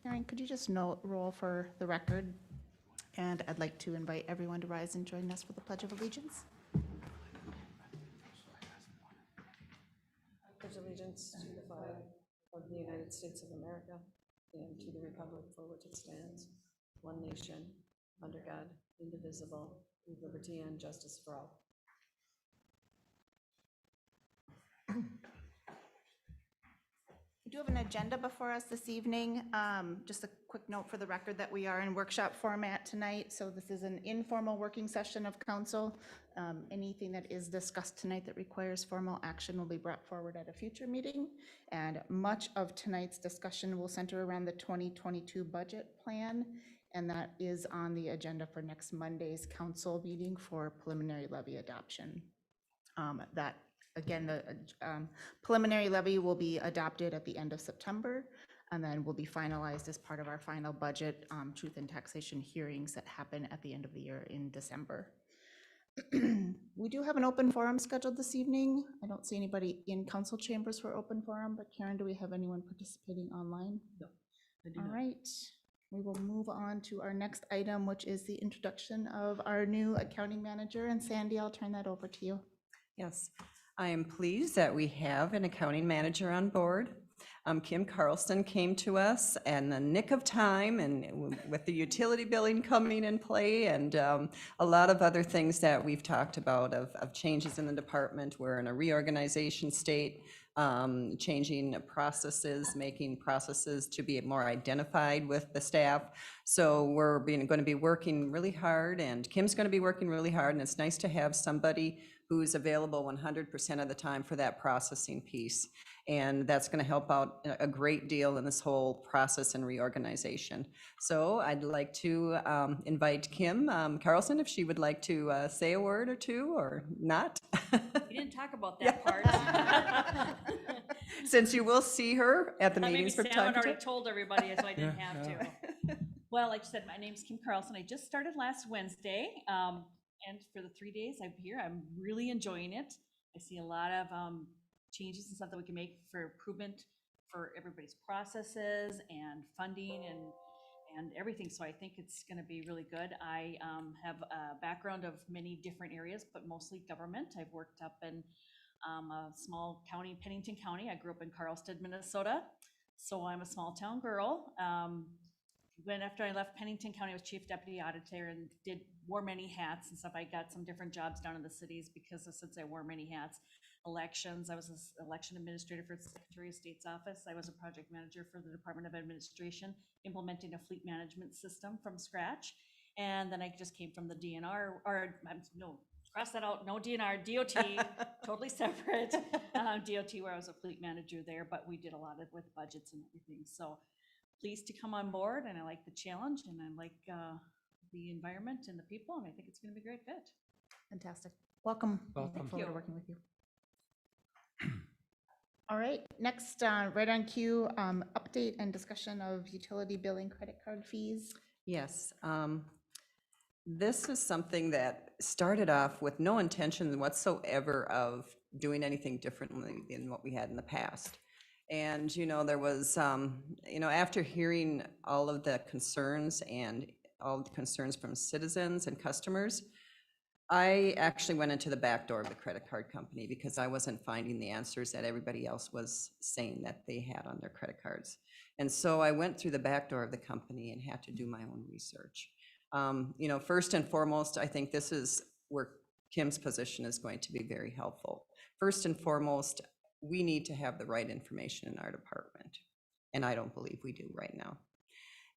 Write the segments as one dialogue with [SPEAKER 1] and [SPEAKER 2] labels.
[SPEAKER 1] Karen, could you just note roll for the record? And I'd like to invite everyone to rise and join us for the Pledge of Allegiance.
[SPEAKER 2] Pledge allegiance to the flag of the United States of America and to the republic for which it stands, one nation, under God, indivisible, with liberty and justice for all.
[SPEAKER 1] We do have an agenda before us this evening. Just a quick note for the record that we are in workshop format tonight, so this is an informal working session of council. Anything that is discussed tonight that requires formal action will be brought forward at a future meeting, and much of tonight's discussion will center around the 2022 budget plan, and that is on the agenda for next Monday's council meeting for preliminary levy adoption. Again, the preliminary levy will be adopted at the end of September and then will be finalized as part of our final budget truth and taxation hearings that happen at the end of the year in December. We do have an open forum scheduled this evening. I don't see anybody in council chambers for open forum, but Karen, do we have anyone participating online?
[SPEAKER 2] No, I do
[SPEAKER 1] All
[SPEAKER 2] not.
[SPEAKER 1] right, we will move on to our next item, which is the introduction of our new accounting manager. And Sandy, I'll turn that over to you.
[SPEAKER 3] Yes, I am pleased that we have an accounting manager on board. Kim Carlson came to us in the nick of time, and with the utility billing coming in play and a lot of other things that we've talked about of changes in the department. We're in a reorganization state, changing processes, making processes to be more identified with the staff. So we're going to be working really hard, and Kim's going to be working really hard, and it's nice to have somebody who's available 100% of the time for that processing piece. And that's going to help out a great deal in this whole process and reorganization. So I'd like to invite Kim Carlson if she would like to say a word or two, or not.
[SPEAKER 4] We didn't talk about that part.
[SPEAKER 3] Since you will see her at the meetings from
[SPEAKER 4] Maybe
[SPEAKER 3] time
[SPEAKER 4] Sam
[SPEAKER 3] to
[SPEAKER 4] already
[SPEAKER 3] time.
[SPEAKER 4] told everybody, so I didn't have to. Well, like you said, my name's Kim Carlson. I just started last Wednesday. And for the 3 days I'm here, I'm really enjoying it. I see a lot of changes and stuff that we can make for improvement for everybody's processes and funding and everything. So I think it's going to be really good. I have a background of many different areas, but mostly government. I've worked up in a small county, Pennington County. I grew up in Carlsted, Minnesota. So I'm a small town girl. When after I left Pennington County, I was chief deputy auditor and wore many hats and stuff. I got some different jobs down in the cities because since I wore many hats. Elections, I was an election administrator for the Secretary of State's office. I was a project manager for the Department of Administration, implementing a fleet management system from scratch. And then I just came from the DNR, or no, cross that out, no DNR, DOT, totally separate. DOT, where I was a fleet manager there, but we did a lot with budgets and everything. So pleased to come on board, and I like the challenge, and I like the environment and the people, and I think it's going to be a great fit.
[SPEAKER 1] Fantastic. Welcome.
[SPEAKER 5] Welcome.
[SPEAKER 1] Look forward to working with you. All right, next, right on cue, update and discussion of utility billing credit card fees.
[SPEAKER 3] Yes. This is something that started off with no intention whatsoever of doing anything differently than what we had in the past. And, there was, after hearing all of the concerns and all the concerns from citizens and customers, I actually went into the back door of the credit card company because I wasn't finding the answers that everybody else was saying that they had on their credit cards. And so I went through the back door of the company and had to do my own research. First and foremost, I think this is where Kim's position is going to be very helpful. First and foremost, we need to have the right information in our department. And I don't believe we do right now.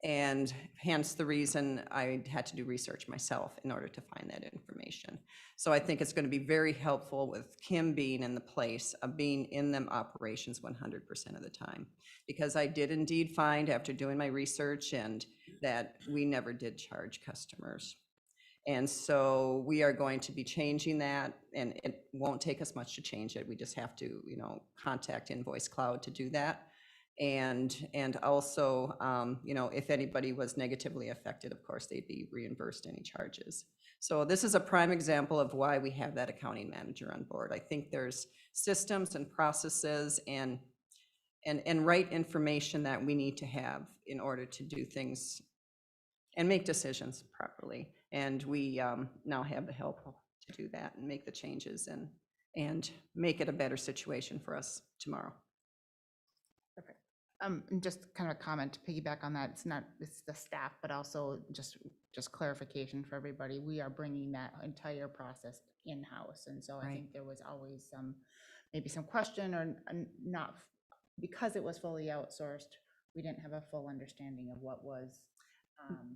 [SPEAKER 3] And hence the reason I had to do research myself in order to find that information. So I think it's going to be very helpful with Kim being in the place of being in them operations 100% of the time. Because I did indeed find after doing my research and that we never did charge customers. And so we are going to be changing that, and it won't take us much to change it. We just have to, contact Invoice Cloud to do that. And also, if anybody was negatively affected, of course, they'd be reimbursed any charges. So this is a prime example of why we have that accounting manager on board. I think there's systems and processes and and right information that we need to have in order to do things and make decisions properly. And we now have the help to do that and make the changes and make it a better situation for us tomorrow.
[SPEAKER 1] Perfect. And just kind of a comment to piggyback on that, it's the staff, but also just clarification for everybody. We are bringing that entire process in-house. And so I
[SPEAKER 3] Right.
[SPEAKER 1] think there was always maybe some question or not, because it was fully outsourced, we didn't have a full understanding of what was,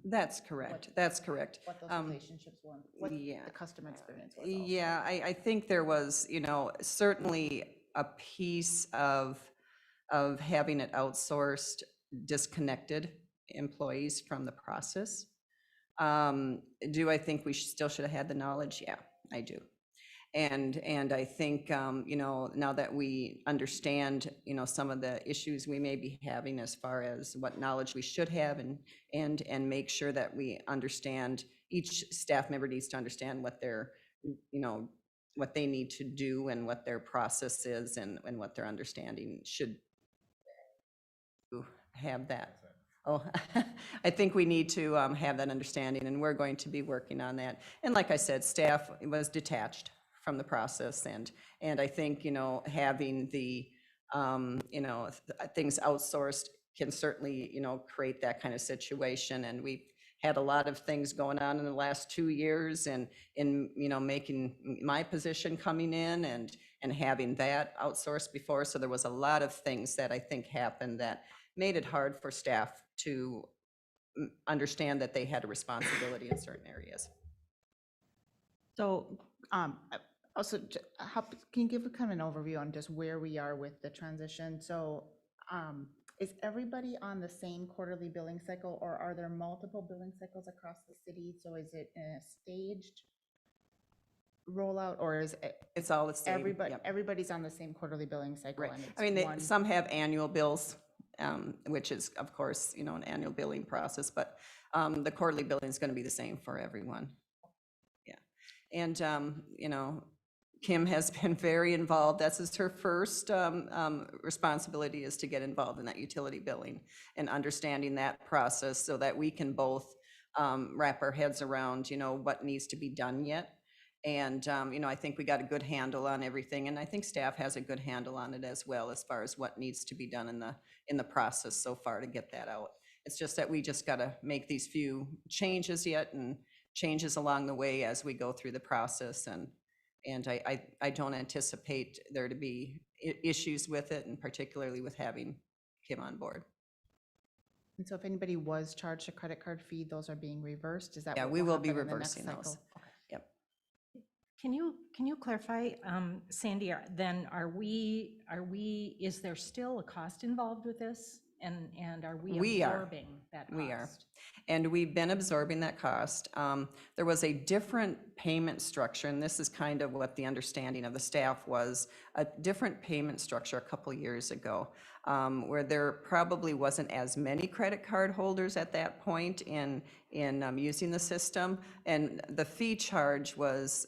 [SPEAKER 3] That's correct. That's correct.
[SPEAKER 1] what those
[SPEAKER 3] Um,
[SPEAKER 1] relationships were, what
[SPEAKER 3] yeah.
[SPEAKER 1] the customer experience was also.
[SPEAKER 3] Yeah, I think there was, certainly a piece of having it outsourced, disconnected employees from the process. Do I think we still should have had the knowledge? Yeah, I do. And I think, now that we understand, some of the issues we may be having as far as what knowledge we should have and make sure that we understand, each staff member needs to understand what their, what they need to do and what their process is and what their understanding should have that. Oh, I think we need to have that understanding, and we're going to be working on that. And like I said, staff was detached from the process, and I think, having the, things outsourced can certainly, create that kind of situation. And we've had a lot of things going on in the last 2 years, and in, making my position coming in and having that outsourced before. So there was a lot of things that I think happened that made it hard for staff to understand that they had a responsibility in certain areas.
[SPEAKER 1] So, also, can you give a kind of an overview on just where we are with the transition? So, is everybody on the same quarterly billing cycle, or are there multiple billing cycles across the city? So is it a staged rollout, or is it
[SPEAKER 3] It's all the same.
[SPEAKER 1] everybody,
[SPEAKER 3] Yep.
[SPEAKER 1] everybody's on the same quarterly billing cycle?
[SPEAKER 3] Right.
[SPEAKER 1] And it's
[SPEAKER 3] I mean,
[SPEAKER 1] one-
[SPEAKER 3] some have annual bills, which is, of course, an annual billing process, but the quarterly billing is going to be the same for everyone. Yeah. And, Kim has been very involved. That's her first responsibility, is to get involved in that utility billing and understanding that process so that we can both wrap our heads around, what needs to be done yet. And, I think we got a good handle on everything, and I think staff has a good handle on it as well, as far as what needs to be done in the process so far to get that out. It's just that we just got to make these few changes yet, and changes along the way as we go through the process. And I don't anticipate there to be issues with it, and particularly with having Kim on board.
[SPEAKER 1] And so if anybody was charged a credit card fee, those are being reversed? Is that
[SPEAKER 3] Yeah,
[SPEAKER 1] what
[SPEAKER 3] we will be
[SPEAKER 1] happen in the next
[SPEAKER 3] reversing those.
[SPEAKER 1] cycle? Okay.
[SPEAKER 3] Yep.
[SPEAKER 5] Can you clarify, Sandy, then is there still a cost involved with this? And are we
[SPEAKER 3] We are.
[SPEAKER 5] absorbing that cost?
[SPEAKER 3] We are. And we've been absorbing that cost. There was a different payment structure, and this is kind of what the understanding of the staff was, a different payment structure a couple years ago, where there probably wasn't as many credit card holders at that point in using the system. And the fee charge was,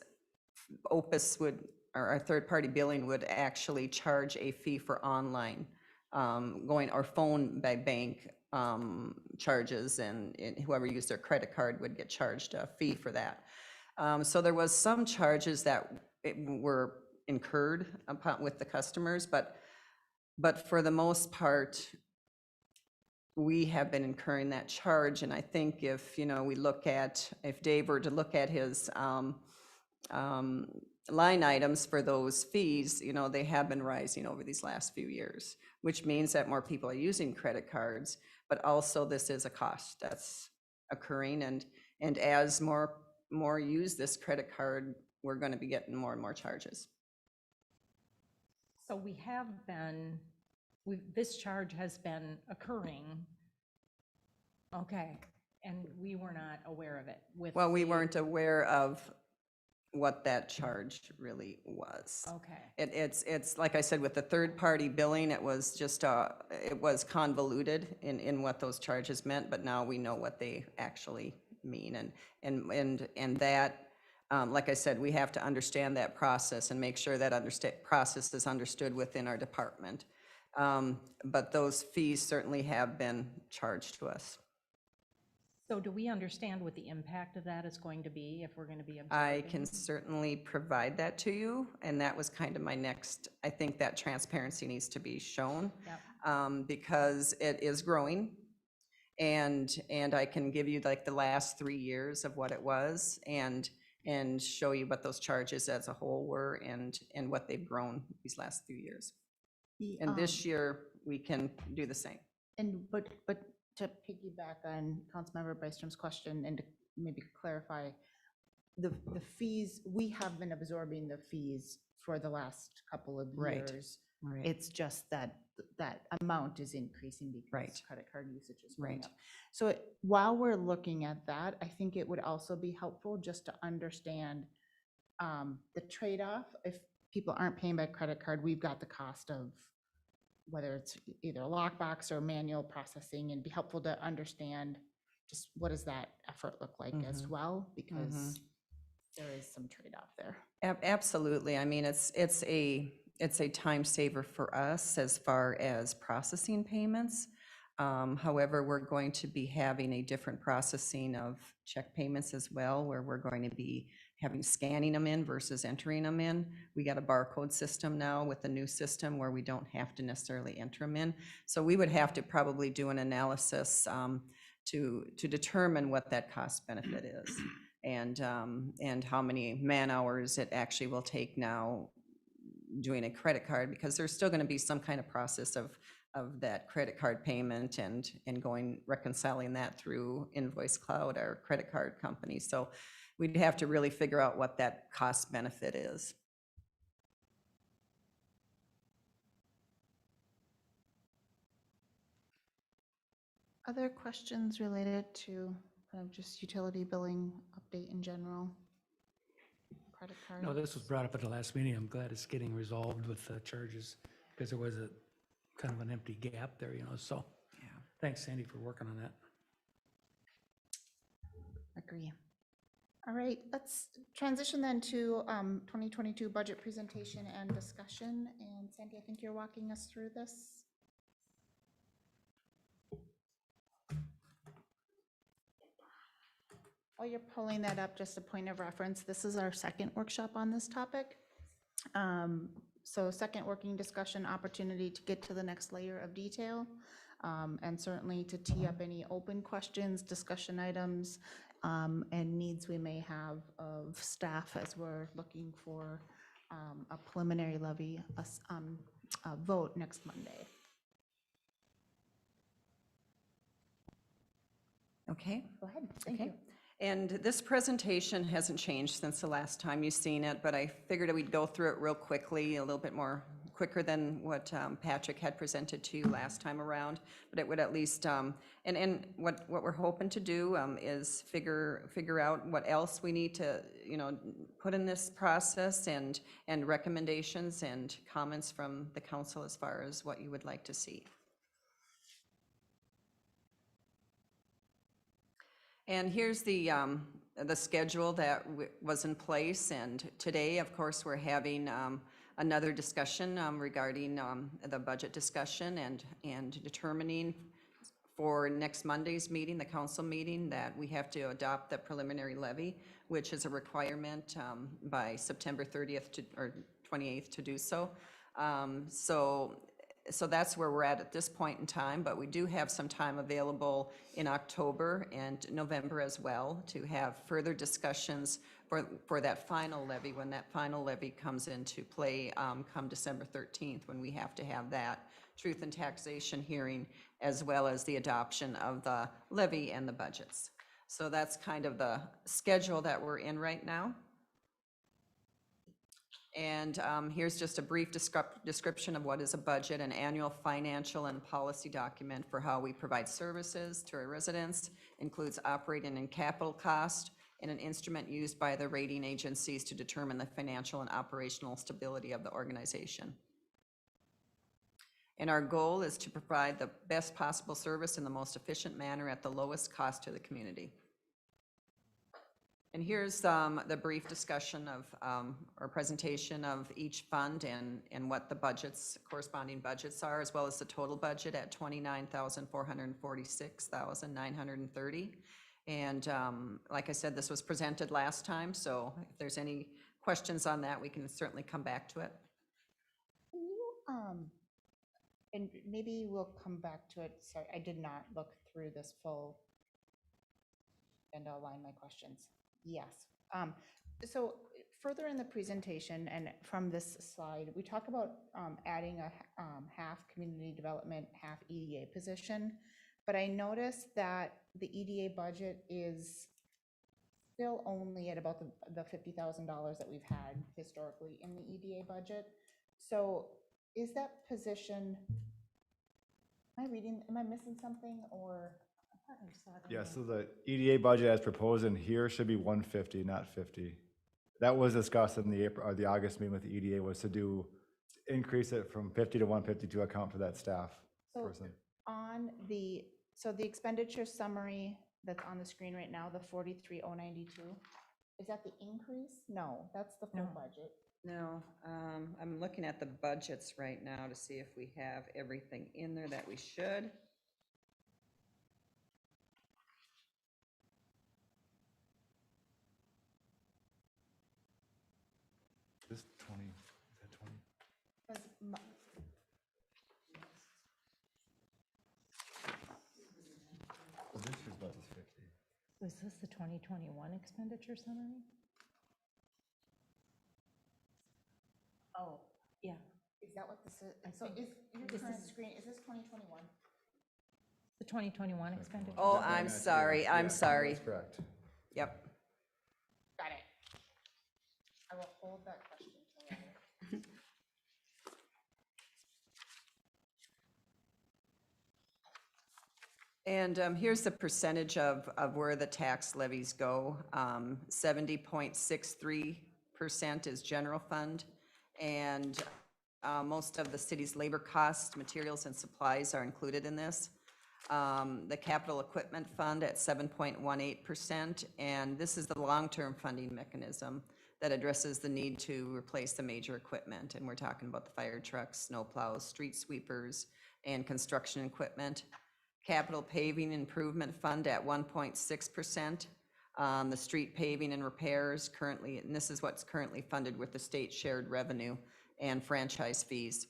[SPEAKER 3] Opus would, or our third-party billing would actually charge a fee for online going, or phone by bank charges, and whoever used their credit card would get charged a fee for that. So there was some charges that were incurred upon with the customers, but for the most part, we have been incurring that charge. And I think if, if Dave were to look at his line items for those fees, they have been rising over these last few years, which means that more people are using credit cards, but also this is a cost that's occurring. And as more use this credit card, we're going to be getting more and more charges.
[SPEAKER 5] So this charge has been occurring. Okay, and we were not aware of it with.
[SPEAKER 3] Well, we weren't aware of what that charge really was.
[SPEAKER 5] Okay.
[SPEAKER 3] It's like I said, with the third-party billing, it was just, it was convoluted in what those charges meant, but now we know what they actually mean. And that, like I said, we have to understand that process and make sure that process is understood within our department. But those fees certainly have been charged to us.
[SPEAKER 5] So do we understand what the impact of that is going to be if we're going to be
[SPEAKER 3] I
[SPEAKER 5] absorbing?
[SPEAKER 3] can certainly provide that to you, and that was kind of my next, I think that transparency needs to be shown.
[SPEAKER 5] Yep.
[SPEAKER 3] Because it is growing. And I can give you like the last 3 years of what it was and show you what those charges as a whole were and what they've grown these last few years. And this year, we can do the same.
[SPEAKER 1] But to piggyback on Councilmember Bystrom's question and to maybe clarify, the fees, we have been absorbing the fees for the last couple of
[SPEAKER 3] Right.
[SPEAKER 1] years.
[SPEAKER 3] Right.
[SPEAKER 1] It's just that amount is increasing because
[SPEAKER 3] Right.
[SPEAKER 1] credit card usage is going
[SPEAKER 3] Right.
[SPEAKER 1] up. So while we're looking at that, I think it would also be helpful just to understand the trade-off. If people aren't paying by credit card, we've got the cost of whether it's either a lockbox or manual processing, and be helpful to understand just what does that effort look like as well, because there is some trade-off there.
[SPEAKER 3] Absolutely. I mean, it's a time saver for us as far as processing payments. However, we're going to be having a different processing of check payments as well, where we're going to be having scanning them in versus entering them in. We got a barcode system now with the new system where we don't have to necessarily enter them in. So we would have to probably do an analysis to determine what that cost benefit is and how many man hours it actually will take now doing a credit card, because there's still going to be some kind of process of that credit card payment and reconciling that through Invoice Cloud, our credit card company. So we'd have to really figure out what that cost benefit is.
[SPEAKER 1] Other questions related to kind of just utility billing update in general? Credit card?
[SPEAKER 6] No, this was brought up at the last meeting. I'm glad it's getting resolved with the charges, because there was a kind of an empty gap there, so.
[SPEAKER 3] Yeah.
[SPEAKER 6] Thanks, Sandy, for working on that.
[SPEAKER 1] Agree. All right, let's transition then to 2022 budget presentation and discussion. And Sandy, I think you're walking us through this. While you're pulling that up, just a point of reference, this is our second workshop on this topic. So second working discussion opportunity to get to the next layer of detail, and certainly to tee up any open questions, discussion items, and needs we may have of staff as we're looking for a preliminary levy vote next Monday.
[SPEAKER 3] Okay.
[SPEAKER 1] Go ahead. Thank
[SPEAKER 3] Okay.
[SPEAKER 1] you.
[SPEAKER 3] And this presentation hasn't changed since the last time you've seen it, but I figured we'd go through it real quickly, a little bit more quicker than what Patrick had presented to you last time around. But it would at least, and what we're hoping to do is figure out what else we need to, put in this process, and recommendations and comments from the council as far as what you would like to see. And here's the schedule that was in place, and today, of course, we're having another discussion regarding the budget discussion and determining for next Monday's meeting, the council meeting, that we have to adopt the preliminary levy, which is a requirement by September 30th or 28th to do so. So that's where we're at this point in time, but we do have some time available in October and November as well to have further discussions for that final levy, when that final levy comes into play come December 13th, when we have to have that truth and taxation hearing, as well as the adoption of the levy and the budgets. So that's kind of the schedule that we're in right now. And here's just a brief description of what is a budget: an annual financial and policy document for how we provide services to our residents, includes operating and capital cost, and an instrument used by the rating agencies to determine the financial and operational stability of the organization. And our goal is to provide the best possible service in the most efficient manner at the lowest cost to the community. And here's the brief discussion of, or presentation of each fund and what the budgets, corresponding budgets are, as well as the total budget at 29,446,930. And like I said, this was presented last time, so if there's any questions on that, we can certainly come back to it.
[SPEAKER 1] Can you, and maybe we'll come back to it. Sorry, I did not look through this full and outline my questions. Yes. So further in the presentation and from this slide, we talk about adding a half community development, half EDA position. But I noticed that the EDA budget is still only at about the $50,000 that we've had historically in the EDA budget. So is that position, am I missing something, or? I thought I saw it in
[SPEAKER 7] Yeah,
[SPEAKER 1] there.
[SPEAKER 7] so the EDA budget as proposed in here should be 150, not 50. That was discussed in the April, or the August meeting with the EDA, was to increase it from 50 to 150 to account for that staff
[SPEAKER 1] So
[SPEAKER 7] person.
[SPEAKER 1] on the, so the expenditure summary that's on the screen right now, the 43,092, is that the increase? No, that's the full
[SPEAKER 5] No.
[SPEAKER 1] budget.
[SPEAKER 3] No, I'm looking at the budgets right now to see if we have everything in there that we should.
[SPEAKER 7] This 20, is that 20?
[SPEAKER 1] 'Cause m-
[SPEAKER 7] Well, this year's budget's 50.
[SPEAKER 5] Was this the 2021 expenditure summary?
[SPEAKER 1] Oh,
[SPEAKER 5] Yeah.
[SPEAKER 1] is that what this is? So is your
[SPEAKER 5] This
[SPEAKER 1] current
[SPEAKER 5] is-
[SPEAKER 1] screen, is this 2021?
[SPEAKER 5] The 2021 expenditure?
[SPEAKER 3] Oh,
[SPEAKER 7] That
[SPEAKER 3] I'm
[SPEAKER 7] next year.
[SPEAKER 3] sorry, I'm
[SPEAKER 7] Yeah,
[SPEAKER 3] sorry.
[SPEAKER 7] That's correct.
[SPEAKER 3] Yep.
[SPEAKER 1] Got it. I will hold that question till later.
[SPEAKER 3] And here's the percentage of where the tax levies go. 70.63% is general fund, and most of the city's labor costs, materials, and supplies are included in this. The capital equipment fund at 7.18%, and this is the long-term funding mechanism that addresses the need to replace the major equipment, and we're talking about the fire trucks, snow plows, street sweepers, and construction equipment. Capital Paving Improvement Fund at 1.6%. The street paving and repairs currently, and this is what's currently funded with the state shared revenue and franchise fees.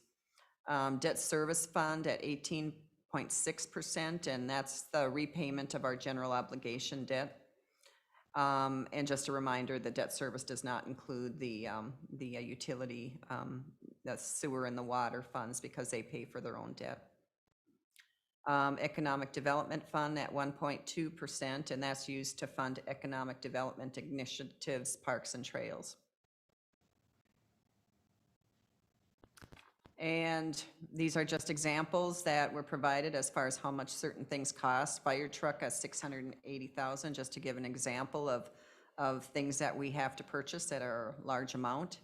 [SPEAKER 3] Debt Service Fund at 18.6%, and that's the repayment of our general obligation debt. And just a reminder, the debt service does not include the utility, the sewer and the water funds, because they pay for their own debt. Economic Development Fund at 1.2%, and that's used to fund economic development initiatives, parks and trails. And these are just examples that were provided as far as how much certain things cost. Fire truck at $680,000, just to give an example of things that we have to purchase that are a large amount.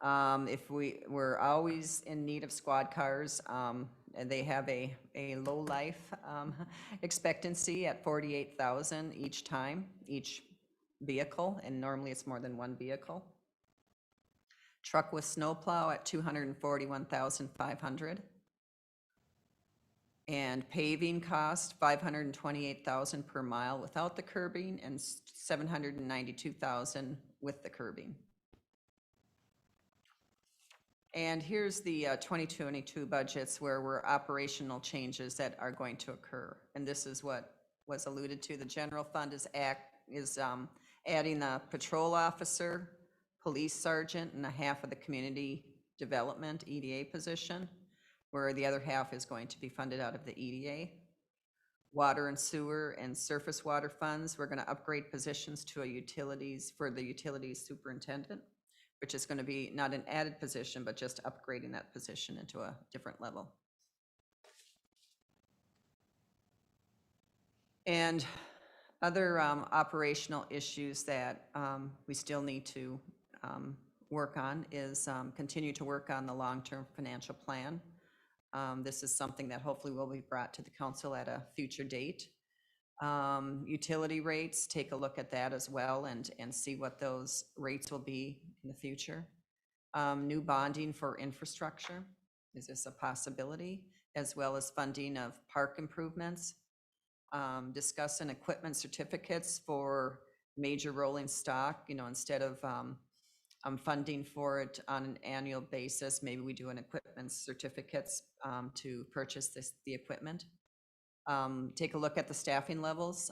[SPEAKER 3] If we're always in need of squad cars, and they have a low life expectancy at 48,000 each time, each vehicle, and normally it's more than one vehicle. Truck with snowplow at 241,500. And paving cost 528,000 per mile without the curbing, and 792,000 with the curbing. And here's the 2022 budgets where were operational changes that are going to occur. And this is what was alluded to. The general fund is adding a patrol officer, police sergeant, and a half of the community development EDA position, where the other half is going to be funded out of the EDA. Water and sewer and surface water funds, we're going to upgrade positions to for the utilities superintendent, which is going to be not an added position, but just upgrading that position into a different level. And other operational issues that we still need to work on is continue to work on the long-term financial plan. This is something that hopefully will be brought to the council at a future date. Utility rates, take a look at that as well and see what those rates will be in the future. New bonding for infrastructure, is this a possibility? As well as funding of park improvements. Discussing equipment certificates for major rolling stock, instead of funding for it on an annual basis, maybe we do an equipment certificates to purchase the equipment. Take a look at the staffing levels.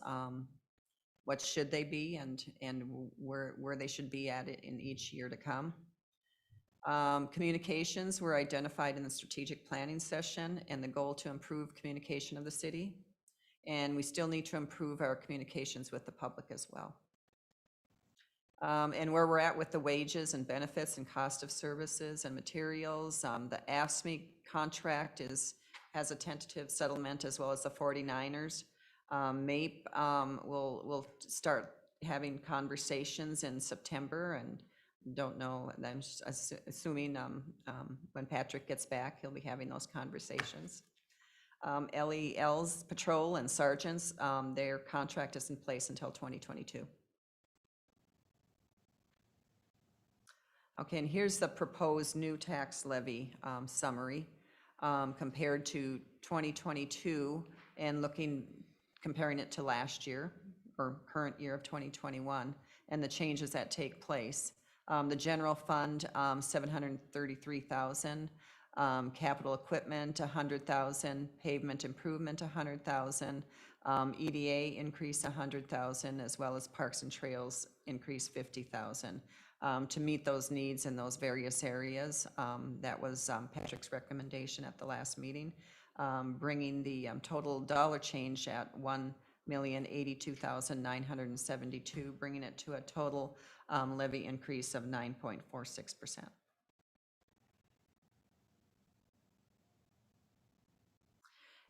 [SPEAKER 3] What should they be and where they should be at in each year to come. Communications were identified in the strategic planning session and the goal to improve communication of the city. And we still need to improve our communications with the public as well. And where we're at with the wages and benefits and cost of services and materials. The AFSCME contract has a tentative settlement as well as the 49ers. MAPE will start having conversations in September and don't know, I'm assuming when Patrick gets back, he'll be having those conversations. LELs, patrol and sergeants, their contract is in place until 2022. Okay, and here's the proposed new tax levy summary compared to 2022 and comparing it to last year or current year of 2021 and the changes that take place. The general fund, 733,000. Capital equipment, 100,000, pavement improvement, 100,000, EDA increase 100,000, as well as parks and trails increase 50,000. To meet those needs in those various areas, that was Patrick's recommendation at the last meeting, bringing the total dollar change at $1,082,972, bringing it to a total levy increase of 9.46%.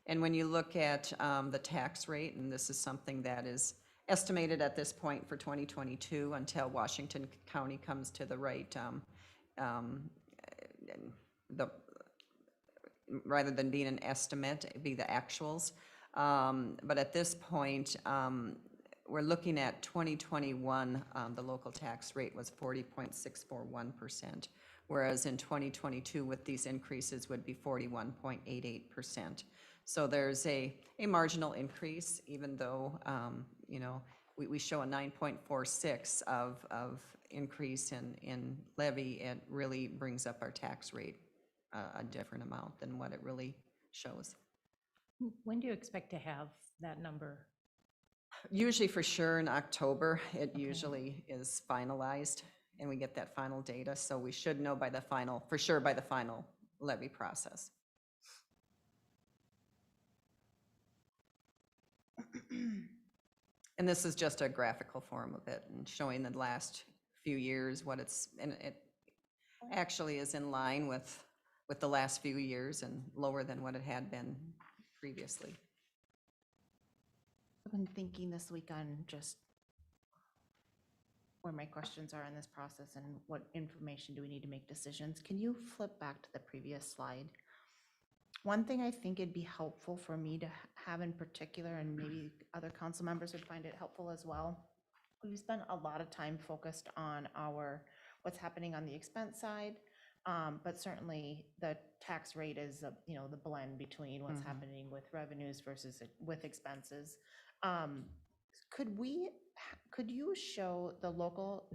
[SPEAKER 3] And when you look at the tax rate, and this is something that is estimated at this point for 2022 until Washington County comes to the right, rather than being an estimate, it'd be the actuals. But at this point, we're looking at 2021, the local tax rate was 40.641%, whereas in 2022 with these increases would be 41.88%. So there's a marginal increase, even though, we show a 9.46 of increase in levy. It really brings up our tax rate a different amount than what it really shows.
[SPEAKER 5] When do you expect to have that number?
[SPEAKER 3] Usually for sure in October, it usually is finalized and we get that final data. So we should know for sure by the final levy process. And this is just a graphical form of it and showing the last few years and it actually is in line with the last few years and lower than what it had been previously.
[SPEAKER 1] I've been thinking this week on just where my questions are in this process and what information do we need to make decisions. Can you flip back to the previous slide? One thing I think it'd be helpful for me to have in particular, and maybe other council members would find it helpful as well. We've spent a lot of time focused on what's happening on the expense side, but certainly the tax rate is the blend between what's happening with revenues versus with expenses. Could you show the local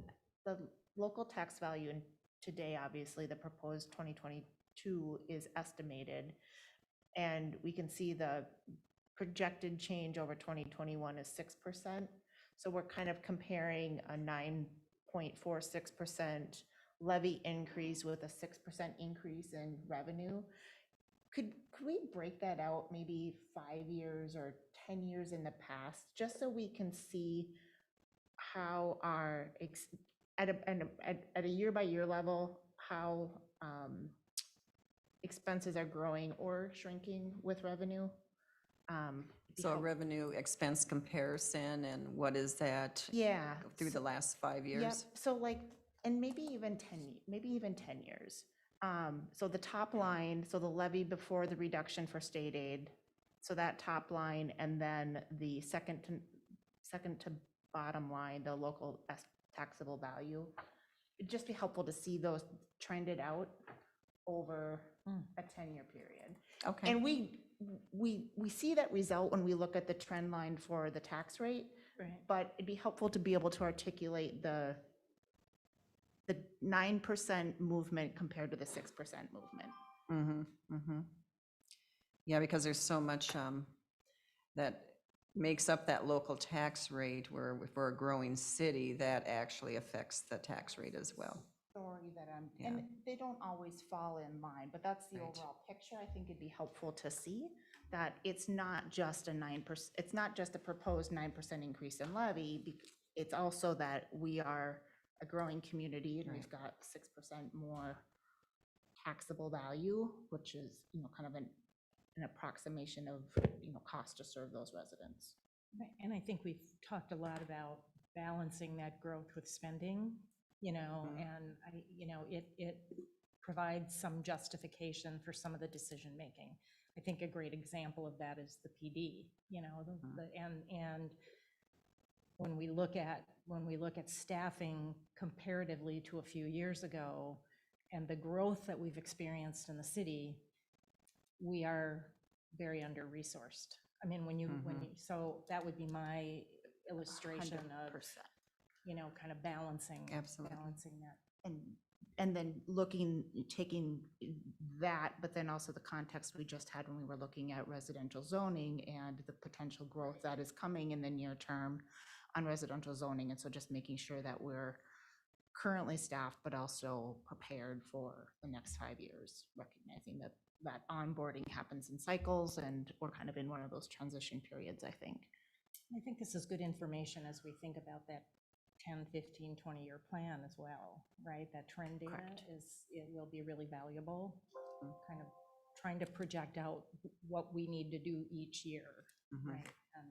[SPEAKER 1] tax value, and today obviously the proposed 2022 is estimated, and we can see the projected change over 2021 is 6%. So we're kind of comparing a 9.46% levy increase with a 6% increase in revenue. Could we break that out maybe 5 years or 10 years in the past, just so we can see how our at a year by year level, how expenses are growing or shrinking with revenue?
[SPEAKER 3] So a revenue expense comparison, and what is that?
[SPEAKER 1] Yeah.
[SPEAKER 3] Through the last 5 years?
[SPEAKER 1] Yep. So and maybe even 10 years. So the top line, so the levy before the reduction for state aid, So that top line, and then the second to bottom line, the local taxable value. It'd just be helpful to see those trended out over a 10-year period.
[SPEAKER 3] Okay.
[SPEAKER 1] And we see that result when we look at the trend line for the tax rate,
[SPEAKER 5] Right.
[SPEAKER 1] but it'd be helpful to be able to articulate the 9% movement compared to the 6% movement.
[SPEAKER 3] Mm-hmm, mm-hmm. Yeah, because there's so much that makes up that local tax rate, where if we're a growing city, that actually affects the tax rate as well.
[SPEAKER 1] Story that
[SPEAKER 3] Yeah.
[SPEAKER 1] and they don't always fall in line, but that's the
[SPEAKER 3] Right.
[SPEAKER 1] overall picture. I think it'd be helpful to see that it's not just a 9%, it's not just a proposed 9% increase in levy. It's also that we are a growing community and we've got 6% more taxable value, which is, kind of an approximation of, cost to serve those residents.
[SPEAKER 5] Right, and I think we've talked a lot about balancing that growth with spending, and it provides some justification for some of the decision-making. I think a great example of that is the PD, and when we look at staffing comparatively to a few years ago and the growth that we've experienced in the city, we are very under-resourced. I mean, so that would be my illustration of,
[SPEAKER 1] 100%.
[SPEAKER 5] kind of balancing that.
[SPEAKER 1] And then taking that, but then also the context we just had when we were looking at residential zoning and the potential growth that is coming in the near term on residential zoning. And so just making sure that we're currently staffed, but also prepared for the next 5 years, recognizing that onboarding happens in cycles and we're kind of in one of those transition periods, I think.
[SPEAKER 5] I think this is good information as we think about that 10, 15, 20-year plan as well, right? That trend data
[SPEAKER 1] Correct.
[SPEAKER 5] it will be really valuable, kind of trying to project out what we need to do each year, right? And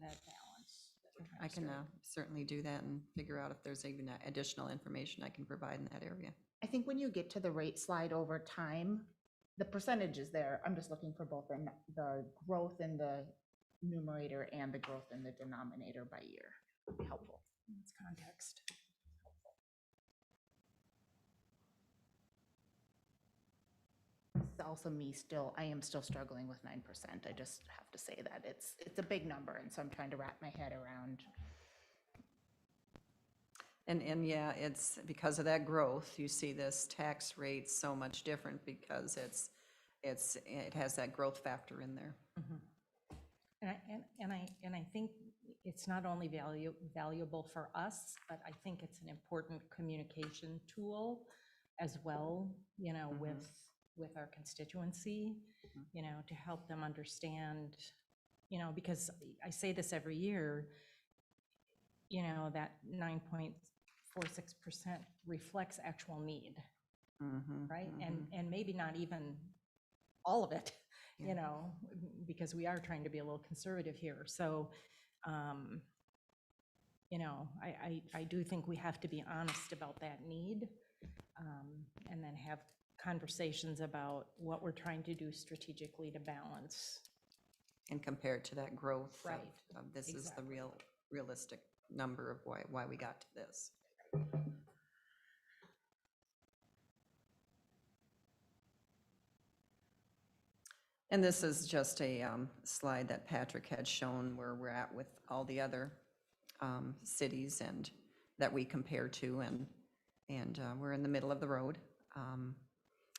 [SPEAKER 5] that balance. that we're trying
[SPEAKER 3] I
[SPEAKER 5] to
[SPEAKER 3] can
[SPEAKER 5] strike.
[SPEAKER 3] certainly do that and figure out if there's even additional information I can provide in that area.
[SPEAKER 1] I think when you get to the rate slide over time, the percentage is there. I'm just looking for both the growth in the numerator and the growth in the denominator by year. Would be helpful.
[SPEAKER 5] It's context.
[SPEAKER 1] It's also I am still struggling with 9%. I just have to say that it's a big number. And so I'm trying to wrap my head around.
[SPEAKER 3] And yeah, it's because of that growth, you see this tax rate so much different because it has that growth factor in there.
[SPEAKER 5] And I think it's not only valuable for us, but I think it's an important communication tool as well, with our constituency, to help them understand, because I say this every year, that 9.46% reflects actual need, right? And maybe not even all of it, because we are trying to be a little conservative here. So, I do think we have to be honest about that need, and then have conversations about what we're trying to do strategically to balance.
[SPEAKER 3] And compared to that growth
[SPEAKER 5] Right,
[SPEAKER 3] of this is the
[SPEAKER 5] exactly.
[SPEAKER 3] realistic number of why we got to this. And this is just a slide that Patrick had shown where we're at with all the other cities and that we compare to, and we're in the middle of the road.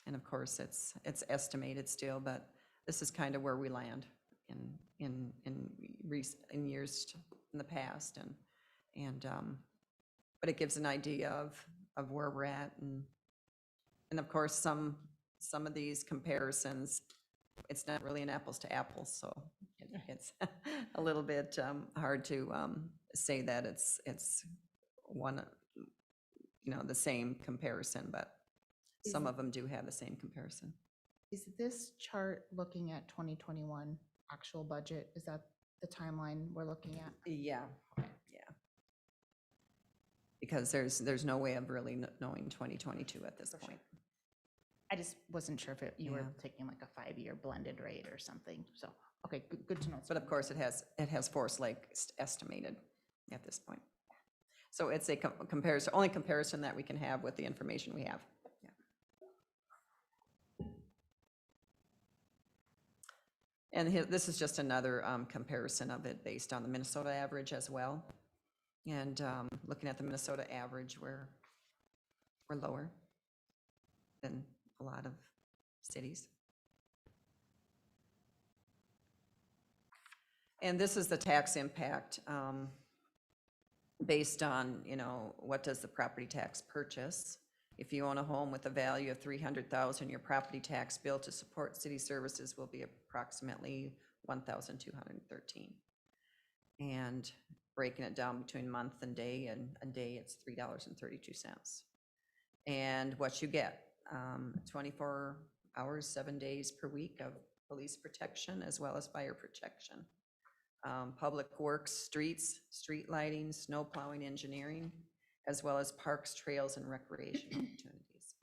[SPEAKER 3] And of course, it's estimated still, but this is kind of where we land in years in the past, but it gives an idea of where we're at, and of course, some of these comparisons, it's not really an apples to apples, so it's a little bit hard to say that it's one, the same comparison, but some of them do have the same comparison.
[SPEAKER 1] Is this chart looking at 2021 actual budget? Is that the timeline we're looking at?
[SPEAKER 3] Yeah, yeah. Because there's no way of really knowing 2022 at this point.
[SPEAKER 1] I just wasn't sure if you were
[SPEAKER 3] Yeah.
[SPEAKER 1] taking like a 5-year blended rate or something, so Okay, good to know.
[SPEAKER 3] But of course, it has Forest Lake estimated at this point. So it's a comparison, only comparison that we can have with the information we have. Yeah. And this is just another comparison of it based on the Minnesota average as well. And looking at the Minnesota average, we're lower than a lot of cities. And this is the tax impact based on, what does the property tax purchase? If you own a home with a value of $300,000, your property tax bill to support city services will be approximately $1,213. And breaking it down between month and day, and a day it's $3.32. And what you get, 24 hours, 7 days per week of police protection as well as fire protection. Public works, streets, street lighting, snow plowing, engineering, as well as parks, trails, and recreation opportunities.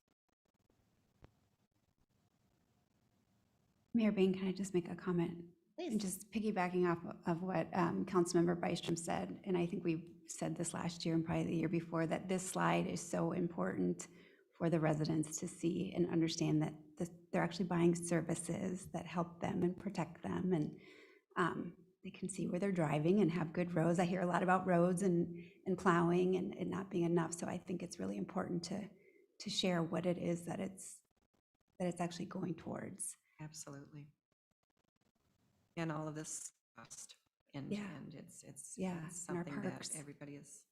[SPEAKER 8] Mayor Bain, can I just make a comment?
[SPEAKER 1] Please.
[SPEAKER 8] And just piggybacking off of what Councilmember Byström said, and I think we said this last year and probably the year before, that this slide is so important for the residents to see and understand that they're actually buying services that help them and protect them, and they can see where they're driving and have good roads. I hear a lot about roads and plowing and it not being enough, so I think it's really important to share what it is that it's actually going towards.
[SPEAKER 3] Absolutely. And all of this cost, and
[SPEAKER 8] Yeah.
[SPEAKER 3] and it's
[SPEAKER 8] Yeah,
[SPEAKER 3] it's
[SPEAKER 8] and our
[SPEAKER 3] something that
[SPEAKER 8] parks.
[SPEAKER 3] everybody is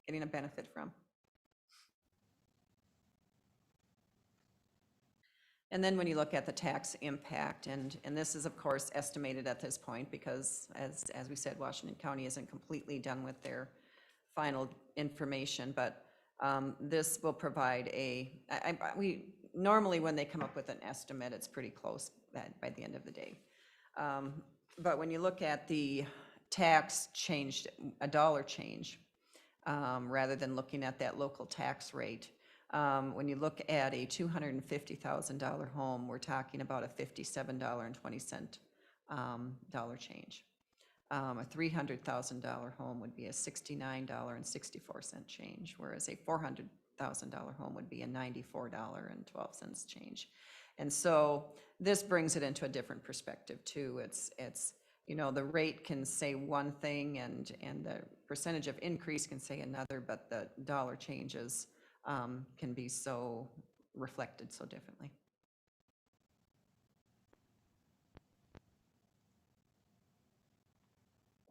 [SPEAKER 3] getting a benefit from. And then when you look at the tax impact, and this is of course estimated at this point because as we said, Washington County isn't completely done with their final information, but this will provide we normally when they come up with an estimate, it's pretty close by the end of the day. But when you look at the tax changed, a dollar change, rather than looking at that local tax rate, when you look at a $250,000 home, we're talking about a $57.20 dollar change. A $300,000 home would be a $69.64 change, whereas a $400,000 home would be a $94.12 change. And so this brings it into a different perspective too. It's the rate can say one thing and the percentage of increase can say another, but the dollar changes can be so reflected so differently.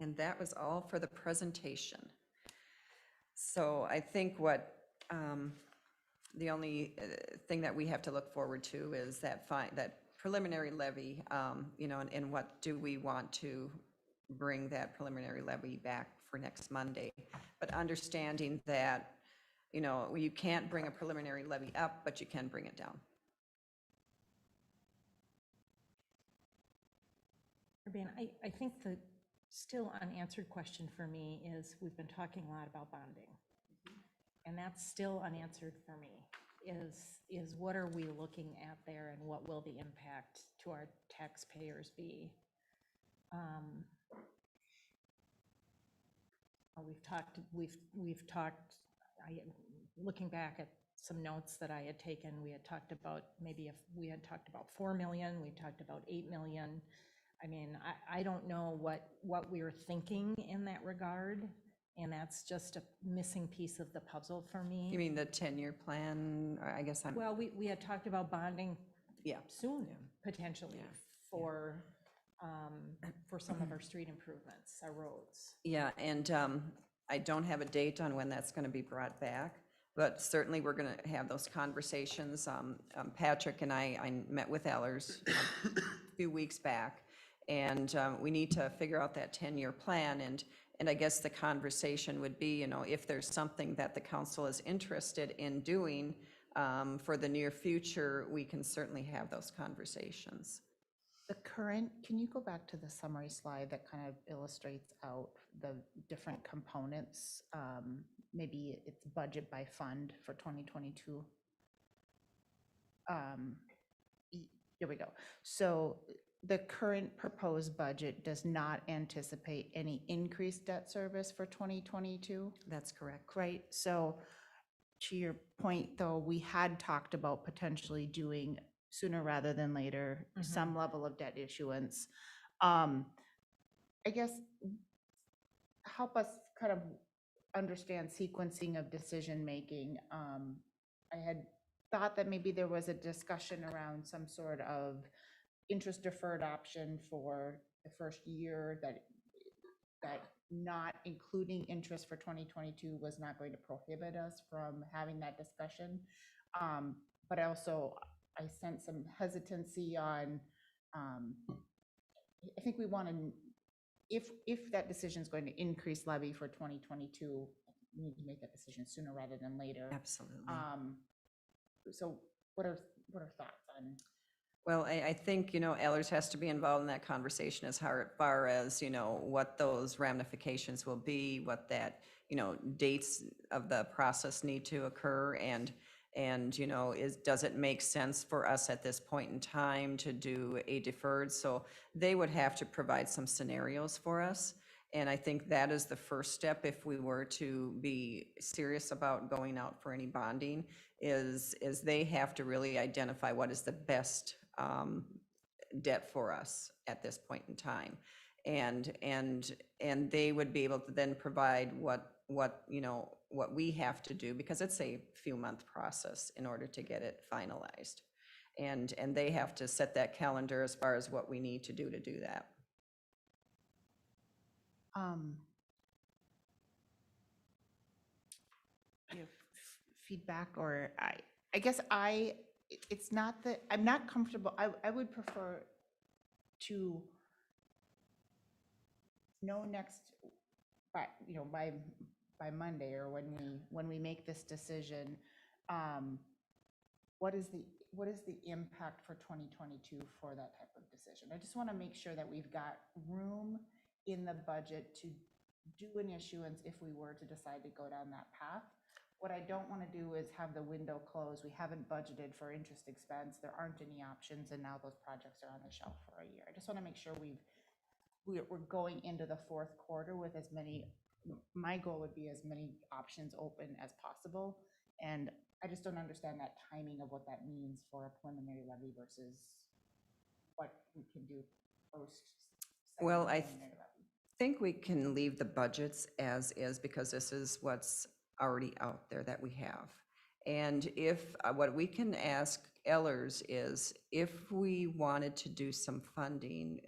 [SPEAKER 3] And that was all for the presentation. So I think what the only thing that we have to look forward to is that preliminary levy, and what do we want to bring that preliminary levy back for next Monday. But understanding that, you can't bring a preliminary levy up, but you can bring it down.
[SPEAKER 5] I think the still unanswered question for me is, we've been talking a lot about bonding. And that's still unanswered for me, is what are we looking at there and what will the impact to our taxpayers be? We've talked, looking back at some notes that I had taken, we had talked about maybe if we had talked about 4 million, we talked about 8 million. I mean, I don't know what we were thinking in that regard, and that's just a missing piece of the puzzle for me.
[SPEAKER 3] You mean the 10-year plan? Or I guess
[SPEAKER 5] Well, we had talked about bonding soon,
[SPEAKER 3] Yeah.
[SPEAKER 5] potentially,
[SPEAKER 3] Yeah.
[SPEAKER 5] for some of our street improvements, our roads.
[SPEAKER 3] Yeah, and I don't have a date on when that's going to be brought back, but certainly we're going to have those conversations. Patrick and I met with Ellers a few weeks back, and we need to figure out that 10-year plan. And I guess the conversation would be, if there's something that the council is interested in doing for the near future, we can certainly have those conversations.
[SPEAKER 1] Can you go back to the summary slide that kind of illustrates out the different components? Maybe it's budget by fund for 2022. Here we go. So the current proposed budget does not anticipate any increased debt service for 2022,
[SPEAKER 3] That's correct.
[SPEAKER 1] right? So to your point, though, we had talked about potentially doing sooner rather than later, some level of debt issuance. I guess, help us kind of understand sequencing of decision-making. I had thought that maybe there was a discussion around some sort of interest deferred option for the first year, that not including interest for 2022 was not going to prohibit us from having that discussion. But I sense some hesitancy on, I think we want to, if that decision is going to increase levy for 2022, we need to make that decision sooner rather than later.
[SPEAKER 3] Absolutely.
[SPEAKER 1] So what are thoughts on?
[SPEAKER 3] Well, I think, Ellers has to be involved in that conversation as far as, what those ramifications will be, what that, dates of the process need to occur, and does it make sense for us at this point in time to do a deferred? So they would have to provide some scenarios for us. And I think that is the first step if we were to be serious about going out for any bonding, is they have to really identify what is the best debt for us at this point in time. And they would be able to then provide what we have to do, because it's a few month process in order to get it finalized. And they have to set that calendar as far as what we need to do that.
[SPEAKER 1] You have feedback, or I guess it's not that, I'm not comfortable, I would prefer to know by Monday, or when we make this decision, what is the impact for 2022 for that type of decision? I just want to make sure that we've got room in the budget to do an issuance if we were to decide to go down that path. What I don't want to do is have the window close. We haven't budgeted for interest expense. There aren't any options, and now those projects are on the shelf for a year. I just want to make sure we're going into the fourth quarter with as many, my goal would be as many options open as possible. And I just don't understand that timing of what that means for a preliminary levy versus what we can do post.
[SPEAKER 3] Well, I think we can leave the budgets as is, because this is what's already out there that we have. And if, what we can ask Ellers is, if we wanted to do some funding,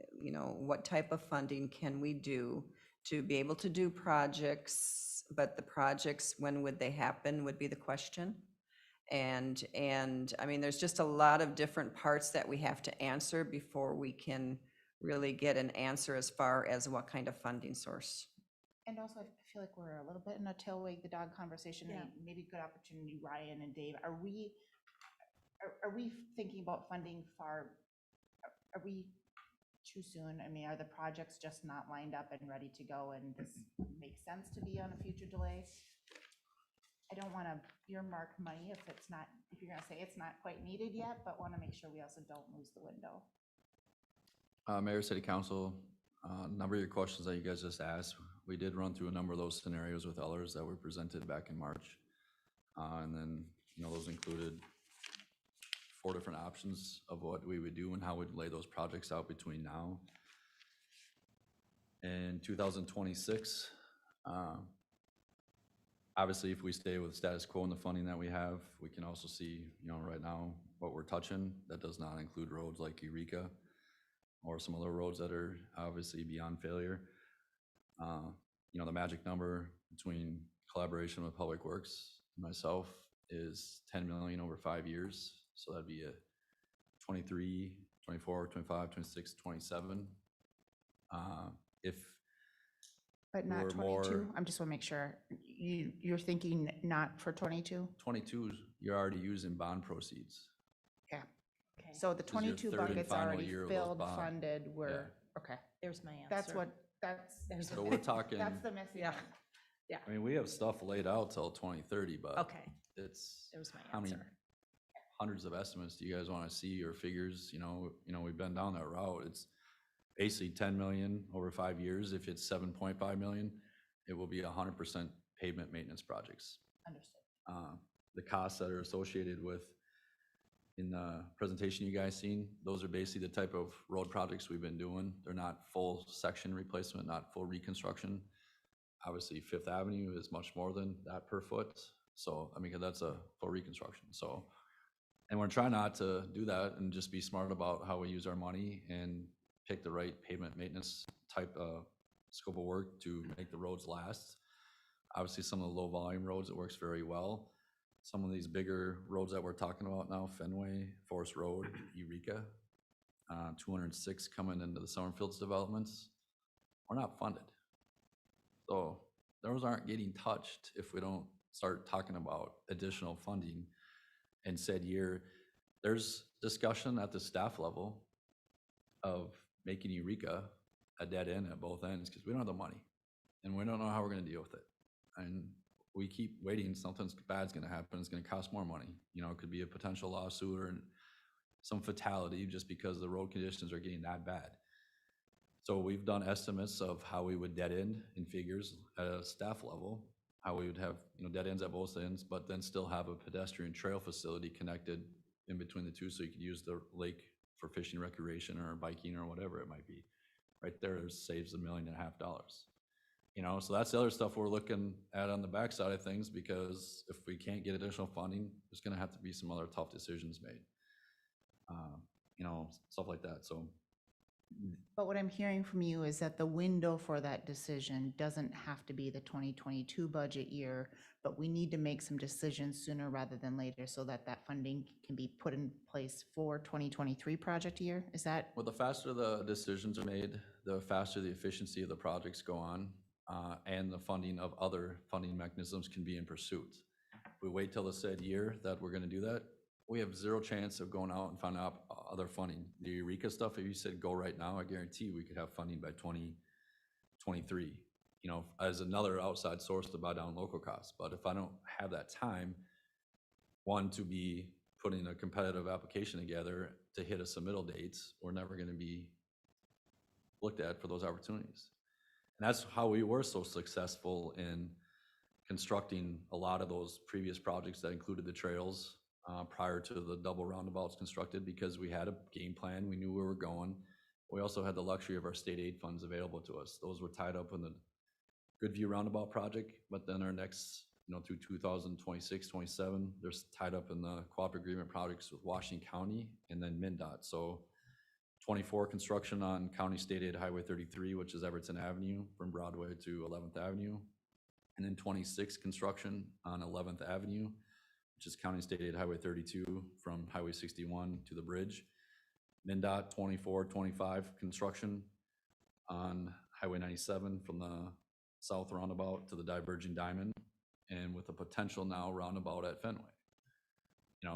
[SPEAKER 3] what type of funding can we do to be able to do projects, but the projects, when would they happen, would be the question. And I mean, there's just a lot of different parts that we have to answer before we can really get an answer as far as what kind of funding source.
[SPEAKER 1] And also, I feel like we're a little bit in a tail wag the dog conversation.
[SPEAKER 5] Yeah.
[SPEAKER 1] Maybe good opportunity, Ryan and Dave. Are we thinking about funding are we too soon? I mean, are the projects just not lined up and ready to go, and this makes sense to be on a future delay? I don't want to earmark money if you're going to say it's not quite needed yet, but want to make sure we also don't lose the window.
[SPEAKER 9] Mayor, City Council, a number of your questions that you guys just asked, we did run through a number of those scenarios with Ellers that were presented back in March. And then, those included 4 different options of what we would do and how we'd lay those projects out between now and 2026. Obviously, if we stay with status quo and the funding that we have, we can also see, right now what we're touching. That does not include roads like Eureka or some other roads that are obviously beyond failure. The magic number between collaboration with Public Works and myself is 10 million over 5 years. So that'd be a 23, 24, 25, 26, 27.
[SPEAKER 1] But not
[SPEAKER 9] We're
[SPEAKER 1] 22?
[SPEAKER 9] more-
[SPEAKER 1] I just want to make sure you're thinking not for 22?
[SPEAKER 9] 22, you're already using bond proceeds.
[SPEAKER 1] Okay.
[SPEAKER 5] Okay,
[SPEAKER 1] So the
[SPEAKER 9] This is your
[SPEAKER 1] 22
[SPEAKER 9] third and
[SPEAKER 1] buckets
[SPEAKER 9] final
[SPEAKER 1] already
[SPEAKER 9] year of those
[SPEAKER 1] filled,
[SPEAKER 9] bonds.
[SPEAKER 1] funded, okay.
[SPEAKER 5] there's my answer.
[SPEAKER 1] That's
[SPEAKER 9] So we're talking,
[SPEAKER 1] that's the missing
[SPEAKER 5] Yeah.
[SPEAKER 1] one.
[SPEAKER 9] I mean, we have stuff laid out till 2030, but
[SPEAKER 5] Okay,
[SPEAKER 9] it's
[SPEAKER 5] there's my
[SPEAKER 9] how many,
[SPEAKER 5] answer.
[SPEAKER 9] hundreds of estimates do you guys want to see or figures? We've been down that route. It's basically 10 million over 5 years. If it's 7.5 million, it will be 100% pavement maintenance projects.
[SPEAKER 1] Understood.
[SPEAKER 9] The costs that are associated with, in the presentation you guys seen, those are basically the type of road projects we've been doing. They're not full section replacement, not full reconstruction. Obviously, Fifth Avenue is much more than that per foot. So, I mean, that's a full reconstruction. So, and we're trying not to do that and just be smart about how we use our money and pick the right pavement maintenance type of scope of work to make the roads last. Obviously, some of the low volume roads, it works very well. Some of these bigger roads that we're talking about now, Fenway, Forest Road, Eureka, 206 coming into the Summerfields developments, we're not funded. So those aren't getting touched if we don't start talking about additional funding in said year. There's discussion at the staff level of making Eureka a dead end at both ends because we don't have the money and we don't know how we're going to deal with it. And we keep waiting, something bad's going to happen. It's going to cost more money. It could be a potential lawsuit or some fatality just because the road conditions are getting that bad. So we've done estimates of how we would dead end in figures at a staff level, how we would have dead ends at both ends, but then still have a pedestrian trail facility connected in between the two, so you could use the lake for fishing, recreation, or biking, or whatever it might be. Right there saves $1.5 million. So that's the other stuff we're looking at on the backside of things, because if we can't get additional funding, there's going to have to be some other tough decisions made. Stuff like that. So.
[SPEAKER 1] But what I'm hearing from you is that the window for that decision doesn't have to be the 2022 budget year, but we need to make some decisions sooner rather than later so that that funding can be put in place for 2023 project year. Is that?
[SPEAKER 9] Well, the faster the decisions are made, the faster the efficiency of the projects go on, and the funding of other funding mechanisms can be in pursuit. If we wait till the said year that we're going to do that, we have zero chance of going out and finding out other funding. The Eureka stuff, if you said go right now, I guarantee we could have funding by 2023, as another outside source to buy down local costs. But if I don't have that time, one, to be putting a competitive application together to hit a submittal dates, we're never going to be looked at for those opportunities. And that's how we were so successful in constructing a lot of those previous projects that included the trails prior to the double roundabouts constructed, because we had a game plan, we knew where we were going. We also had the luxury of our state aid funds available to us. Those were tied up in the Goodview roundabout project, but then our next, through 2026, 27, they're tied up in the cooperative agreement projects with Washington County and then MnDOT. So 24 construction on County State Aid Highway 33, which is Everton Avenue from Broadway to 11th Avenue. And then 26 construction on 11th Avenue, which is County State Aid Highway 32 from Highway 61 to the bridge. MnDOT 24, 25 construction on Highway 97 from the south roundabout to the diverging diamond, and with a potential now roundabout at Fenway.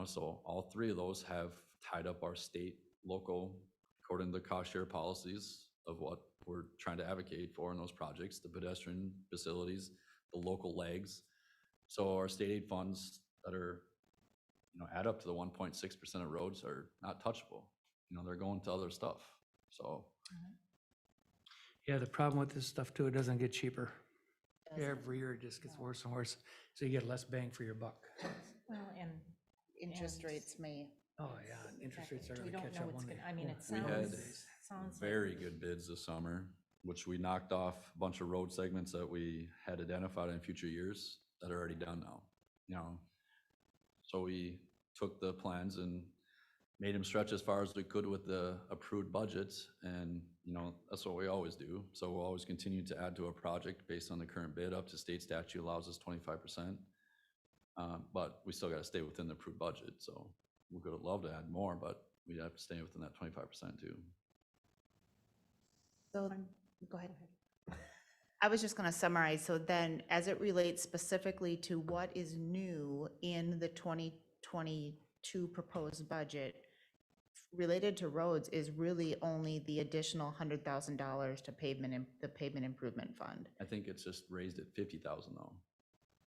[SPEAKER 9] So all three of those have tied up our state, local, according to the cost share policies of what we're trying to advocate for in those projects, the pedestrian facilities, the local legs. So our state aid funds that are, add up to the 1.6% of roads are not touchable. They're going to other stuff. So.
[SPEAKER 6] Yeah, the problem with this stuff too, it doesn't get cheaper. Every year it just gets worse and worse, so you get less bang for your buck.
[SPEAKER 5] Well, and.
[SPEAKER 1] Interest
[SPEAKER 5] and-
[SPEAKER 1] rates may.
[SPEAKER 6] Oh, yeah, interest rates are
[SPEAKER 5] We
[SPEAKER 6] gonna
[SPEAKER 5] don't
[SPEAKER 6] catch
[SPEAKER 5] know
[SPEAKER 6] up
[SPEAKER 5] what's
[SPEAKER 6] one day.
[SPEAKER 5] gonna, I mean, it
[SPEAKER 9] We had
[SPEAKER 5] sounds like.
[SPEAKER 9] very good bids this summer, which we knocked off a bunch of road segments that we had identified in future years that are already done now. So we took the plans and made them stretch as far as we could with the approved budgets, and that's what we always do. So we'll always continue to add to a project based on the current bid. Up to state statute allows us 25%, but we still got to stay within the approved budget. So we would love to add more, but we'd have to stay within that 25% too.
[SPEAKER 1] So, go ahead. I was just going to summarize. So then, as it relates specifically to what is new in the 2022 proposed budget, related to roads, is really only the additional $100,000 to the pavement improvement fund.
[SPEAKER 9] I think it's just raised at 50,000 though.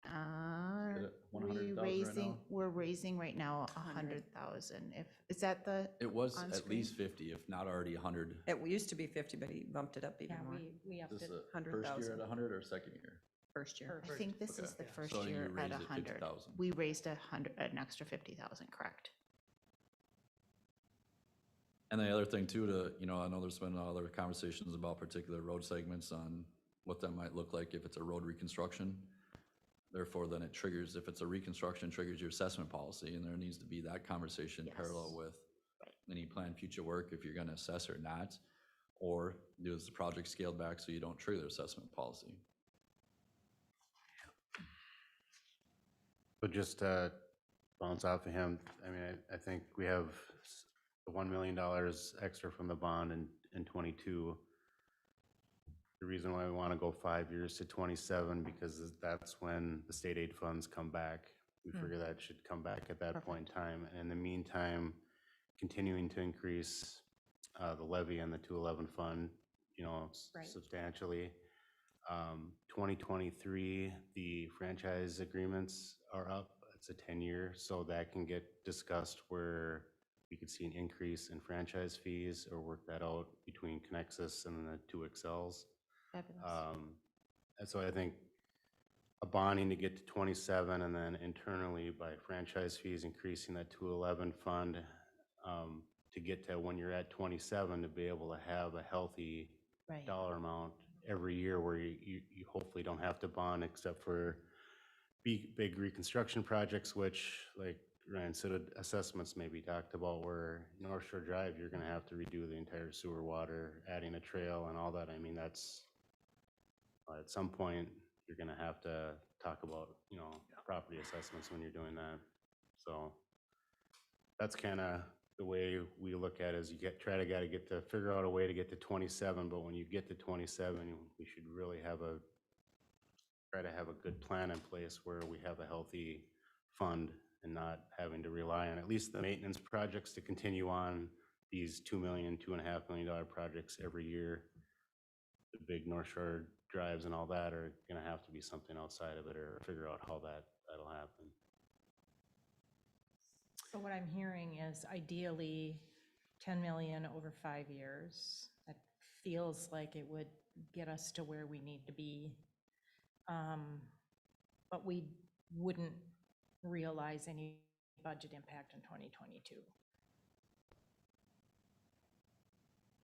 [SPEAKER 9] Is it
[SPEAKER 1] We
[SPEAKER 9] 100,000 right
[SPEAKER 1] raising,
[SPEAKER 9] now?
[SPEAKER 1] we're raising right now 100,000. If, is that the?
[SPEAKER 9] It was
[SPEAKER 1] on
[SPEAKER 9] at
[SPEAKER 1] screen?
[SPEAKER 9] least 50, if not already 100.
[SPEAKER 3] It used to be 50, but he bumped it up even
[SPEAKER 5] Yeah,
[SPEAKER 3] more.
[SPEAKER 5] we
[SPEAKER 9] Is
[SPEAKER 5] upped
[SPEAKER 9] this
[SPEAKER 5] it.
[SPEAKER 9] a first year
[SPEAKER 3] 100,000.
[SPEAKER 9] at 100 or second year?
[SPEAKER 3] First year.
[SPEAKER 1] I think this is
[SPEAKER 9] Okay.
[SPEAKER 1] the first
[SPEAKER 9] So you
[SPEAKER 1] year at
[SPEAKER 9] raised it
[SPEAKER 1] 100.
[SPEAKER 9] 50,000.
[SPEAKER 1] We raised 100, an extra 50,000, correct?
[SPEAKER 9] And the other thing too, I know there's been other conversations about particular road segments on what that might look like if it's a road reconstruction. Therefore, then it triggers, if it's a reconstruction, triggers your assessment policy, and there needs to be that conversation parallel
[SPEAKER 1] Yes.
[SPEAKER 9] with any planned future work, if you're gonna assess or not, or does the project scaled back so you don't trigger the assessment policy?
[SPEAKER 10] So just to bounce off of him, I mean, I think we have the $1 million extra from the bond in 22. The reason why we want to go 5 years to 27, because that's when the state aid funds come back. We figure that should come back at that point in time. And in the meantime, continuing to increase the levy and the 211 fund,
[SPEAKER 5] Right.
[SPEAKER 10] substantially. 2023, the franchise agreements are up. It's a 10-year, so that can get discussed where we could see an increase in franchise fees or work that out between Connexus and the two Excels.
[SPEAKER 1] Fabulous.
[SPEAKER 10] And so I think a bonding to get to 27 and then internally by franchise fees, increasing that 211 fund to get to when you're at 27 to be able to have a healthy
[SPEAKER 1] Right.
[SPEAKER 10] dollar amount every year where you hopefully don't have to bond except for big reconstruction projects, which like Ryan said, assessments may be talked about where North Shore Drive, you're gonna have to redo the entire sewer water, adding a trail and all that. I mean, that's, at some point, you're gonna have to talk about, property assessments when you're doing that. So that's kind of the way we look at it, is you figure out a way to get to 27, but when you get to 27, we should really try to have a good plan in place where we have a healthy fund and not having to rely on at least the maintenance projects to continue on these $2 million, $2.5 million projects every year. The big North Shore drives and all that are gonna have to be something outside of it, or figure out how that'll happen.
[SPEAKER 5] So what I'm hearing is ideally 10 million over 5 years. That feels like it would get us to where we need to be. But we wouldn't realize any budget impact in 2022.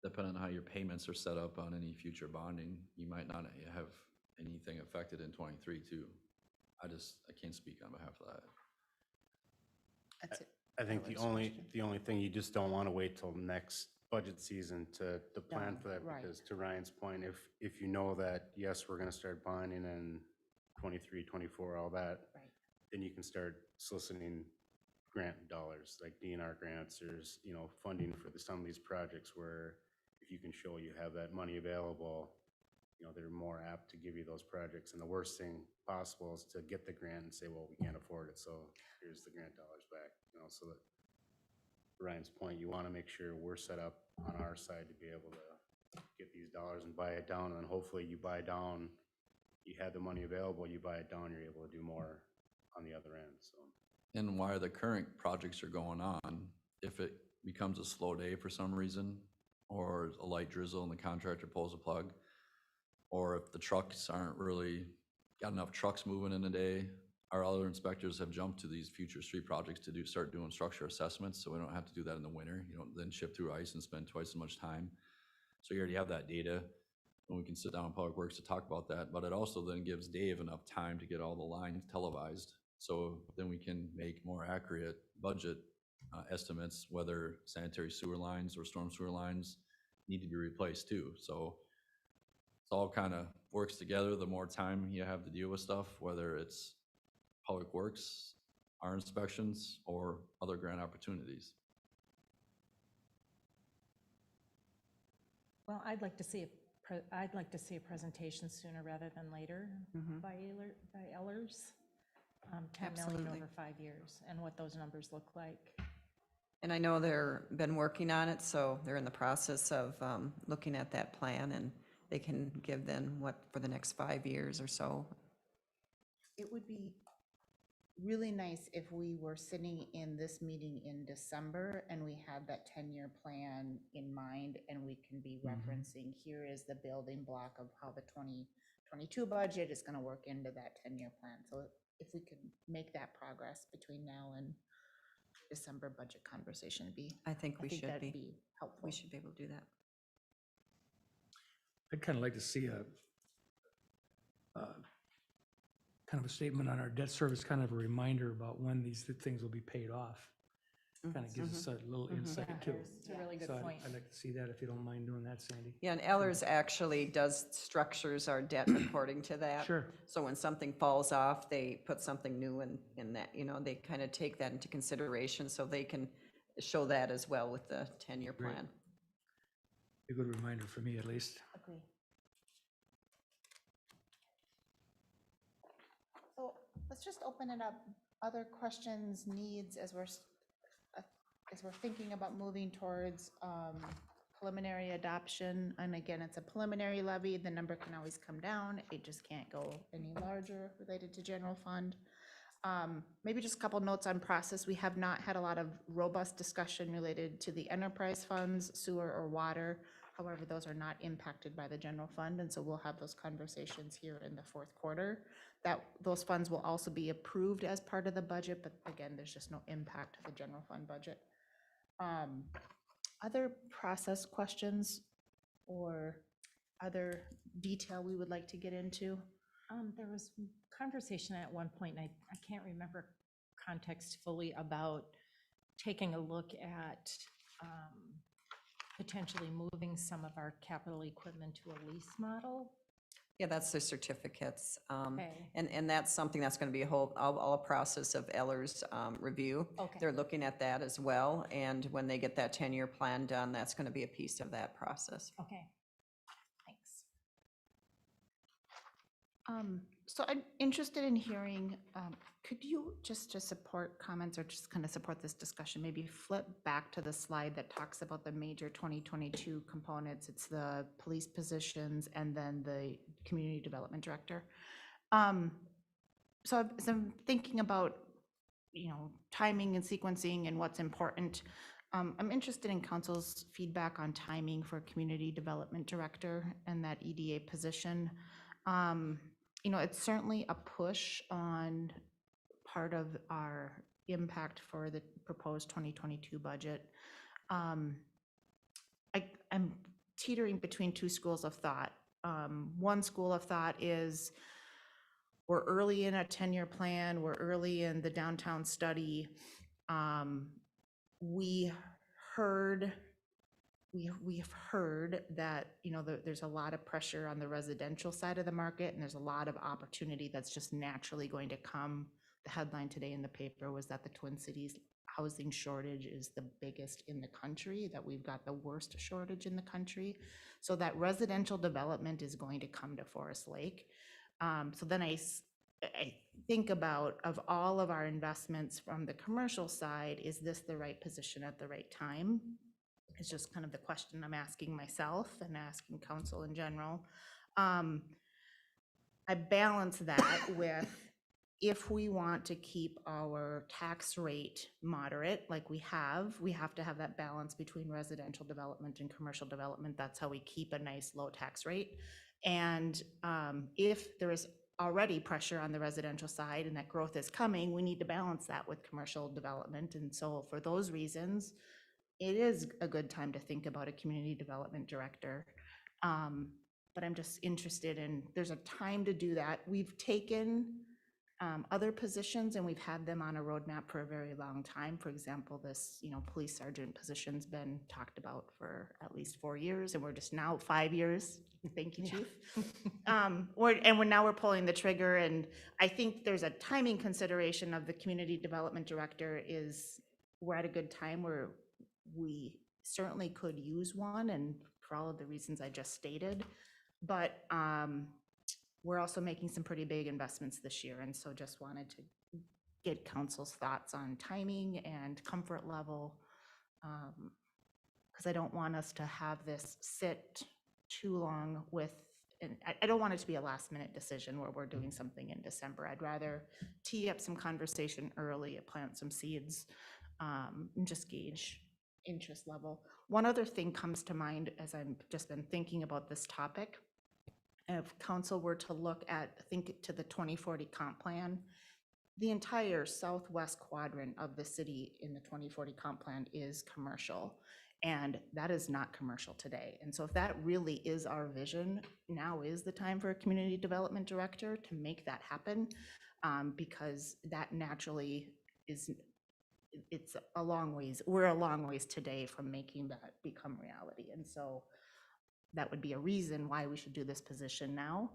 [SPEAKER 9] Depending on how your payments are set up on any future bonding, you might not have anything affected in 23 too. I can't speak on behalf of that.
[SPEAKER 1] That's it.
[SPEAKER 10] I think the
[SPEAKER 1] Valid
[SPEAKER 10] only thing, you just don't want to wait till next budget season to plan
[SPEAKER 1] No,
[SPEAKER 10] for that,
[SPEAKER 1] right.
[SPEAKER 10] because to Ryan's point, if you know that, yes, we're gonna start bonding in 23, 24, all that,
[SPEAKER 1] Right.
[SPEAKER 10] then you can start soliciting grant dollars, like DNR grants. There's, funding for some of these projects where if you can show you have that money available, they're more apt to give you those projects. And the worst thing possible is to get the grant and say, well, we can't afford it, so here's the grant dollars back. So that Ryan's point, you want to make sure we're set up on our side to be able to get these dollars and buy it down, and then hopefully you buy down, you have the money available, you buy it down, you're able to do more on the other end, so.
[SPEAKER 9] And while the current projects are going on, if it becomes a slow day for some reason, or a light drizzle and the contractor pulls a plug, or if the trucks aren't really got enough trucks moving in a day, our other inspectors have jumped to these future street projects to start doing structure assessments, so we don't have to do that in the winter. You don't then chip through ice and spend twice as much time. So you already have that data, and we can sit down in Public Works to talk about that, but it also then gives Dave enough time to get all the lines televised, so then we can make more accurate budget estimates, whether sanitary sewer lines or storm sewer lines need to be replaced too. So it's all kind of works together. The more time you have to deal with stuff, whether it's Public Works, our inspections, or other grant opportunities.
[SPEAKER 5] Well, I'd like to see a presentation sooner rather than later by Ehlers. 10 million
[SPEAKER 3] Absolutely.
[SPEAKER 5] over 5 years, and what those numbers look like.
[SPEAKER 3] And I know they've been working on it, so they're in the process of looking at that plan, and they can give then what for the next 5 years or so.
[SPEAKER 1] it would be really nice if we were sitting in this meeting in December and we had that 10-year plan in mind, and we can be referencing, here is the building block of how the 2022 budget is going to work into that 10-year plan. So if we could make that progress between now and December budget conversation,
[SPEAKER 3] I think we should
[SPEAKER 1] that'd
[SPEAKER 3] be.
[SPEAKER 1] be helpful.
[SPEAKER 3] We should be able to do that.
[SPEAKER 6] I'd kind of like to see a kind of a statement on our debt service, kind of a reminder about when these things will be paid off. Kind of gives us a little insight
[SPEAKER 5] Yeah,
[SPEAKER 6] too.
[SPEAKER 5] it's a really good
[SPEAKER 6] So
[SPEAKER 5] point.
[SPEAKER 6] I'd like to see that, if you don't mind doing that, Sandy.
[SPEAKER 3] Yeah, and Ellers actually structures our debt according to that.
[SPEAKER 6] Sure.
[SPEAKER 3] So when something falls off, they put something new in that, they kind of take that into consideration, so they can show that as well with the 10-year
[SPEAKER 6] Great.
[SPEAKER 3] plan.
[SPEAKER 6] A good reminder for me, at least.
[SPEAKER 1] Agree. So let's just open it up. Other questions, needs, as we're thinking about moving towards preliminary adoption. And again, it's a preliminary levy. The number can always come down. It just can't go any larger related to general fund. Maybe just a couple notes on process. We have not had a lot of robust discussion related to the enterprise funds, sewer or water. However, those are not impacted by the general fund, and so we'll have those conversations here in the fourth quarter. Those funds will also be approved as part of the budget, but again, there's just no impact to the general fund budget. Other process questions or other detail we would like to get into?
[SPEAKER 5] There was conversation at one point, and I can't remember context fully, about taking a look at potentially moving some of our capital equipment to a lease model.
[SPEAKER 3] Yeah, that's the certificates.
[SPEAKER 5] Okay.
[SPEAKER 3] And that's something that's going to be all a process of Ellers review.
[SPEAKER 5] Okay.
[SPEAKER 3] They're looking at that as well, and when they get that 10-year plan done, that's going to be a piece of that process.
[SPEAKER 5] Okay, thanks.
[SPEAKER 1] So I'm interested in hearing, could you, just to support comments or just kind of support this discussion, maybe flip back to the slide that talks about the major 2022 components? It's the police positions and then the community development director. So as I'm thinking about, timing and sequencing and what's important, I'm interested in council's feedback on timing for community development director and that EDA position. It's certainly a push on part of our impact for the proposed 2022 budget. I'm teetering between two schools of thought. One school of thought is we're early in a 10-year plan, we're early in the downtown study. We've heard that, there's a lot of pressure on the residential side of the market, and there's a lot of opportunity that's just naturally going to come. The headline today in the paper was that the Twin Cities housing shortage is the biggest in the country, that we've got the worst shortage in the country. So that residential development is going to come to Forest Lake. So then I think about, of all of our investments from the commercial side, is this the right position at the right time? It's just kind of the question I'm asking myself and asking council in general. I balance that with, if we want to keep our tax rate moderate like we have to have that balance between residential development and commercial development. That's how we keep a nice low tax rate. And if there is already pressure on the residential side and that growth is coming, we need to balance that with commercial development. And so for those reasons, it is a good time to think about a community development director. But I'm just interested in, there's a time to do that. We've taken other positions and we've had them on a roadmap for a very long time. For example, this, police sergeant position's been talked about for at least 4 years, and we're just now 5 years. Thank you, Chief. Now we're pulling the trigger, and I think there's a timing consideration of the community development director. We're at a good time where we certainly could use one, and for all of the reasons I just stated, but we're also making some pretty big investments this year, and so just wanted to get council's thoughts on timing and comfort level, because I don't want us to have this sit too long with and I don't want it to be a last minute decision where we're doing something in December. I'd rather tee up some conversation early, plant some seeds, and just gauge interest level. One other thing comes to mind as I've just been thinking about this topic. If council were to look at, think to the 2040 comp plan, the entire southwest quadrant of the city in the 2040 comp plan is commercial, and that is not commercial today. And so if that really is our vision, now is the time for a community development director to make that happen, because that naturally is, it's a long ways, we're a long ways today from making that become reality. And so that would be a reason why we should do this position now.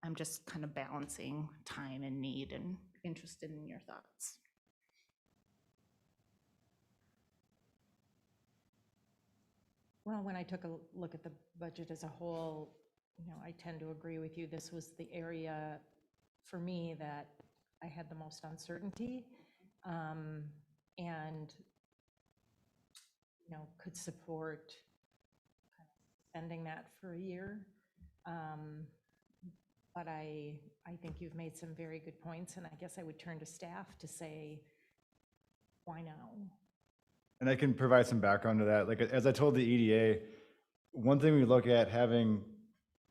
[SPEAKER 1] I'm just kind of balancing time and need and interested in your thoughts.
[SPEAKER 5] Well, when I took a look at the budget as a whole, I tend to agree with you. This was the area for me that I had the most uncertainty, and could support kind of spending that for a year. But I think you've made some very good points, and I guess I would turn to staff to say, why now?
[SPEAKER 7] And I can provide some background to that. Like, as I told the EDA, one thing we look at having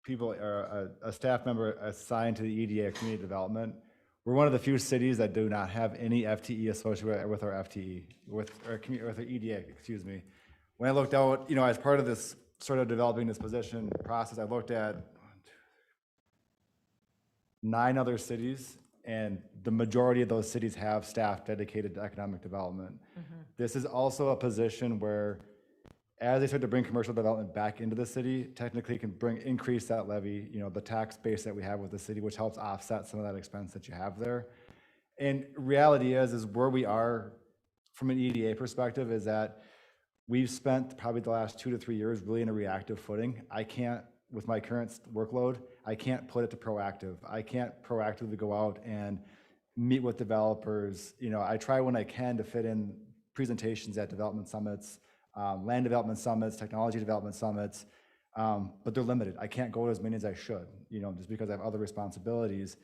[SPEAKER 7] people, or a staff member assigned to the EDA community development, we're one of the few cities that do not have any FTE associated with our FTE, with our EDA, excuse me. When I looked out, as part of this sort of developing this position process, I looked at 9 other cities, and the majority of those cities have staff dedicated to economic development. This is also a position where, as they start to bring commercial development back into the city, technically can increase that levy, the tax base that we have with the city, which helps offset some of that expense that you have there. And reality is where we are from an EDA perspective is that we've spent probably the last 2 to 3 years really in a reactive footing. I can't, with my current workload, I can't put it to proactive. I can't proactively go out and meet with developers. I try when I can to fit in presentations at development summits, land development summits, technology development summits, but they're limited. I can't go to as many as I should, just because I have other responsibilities.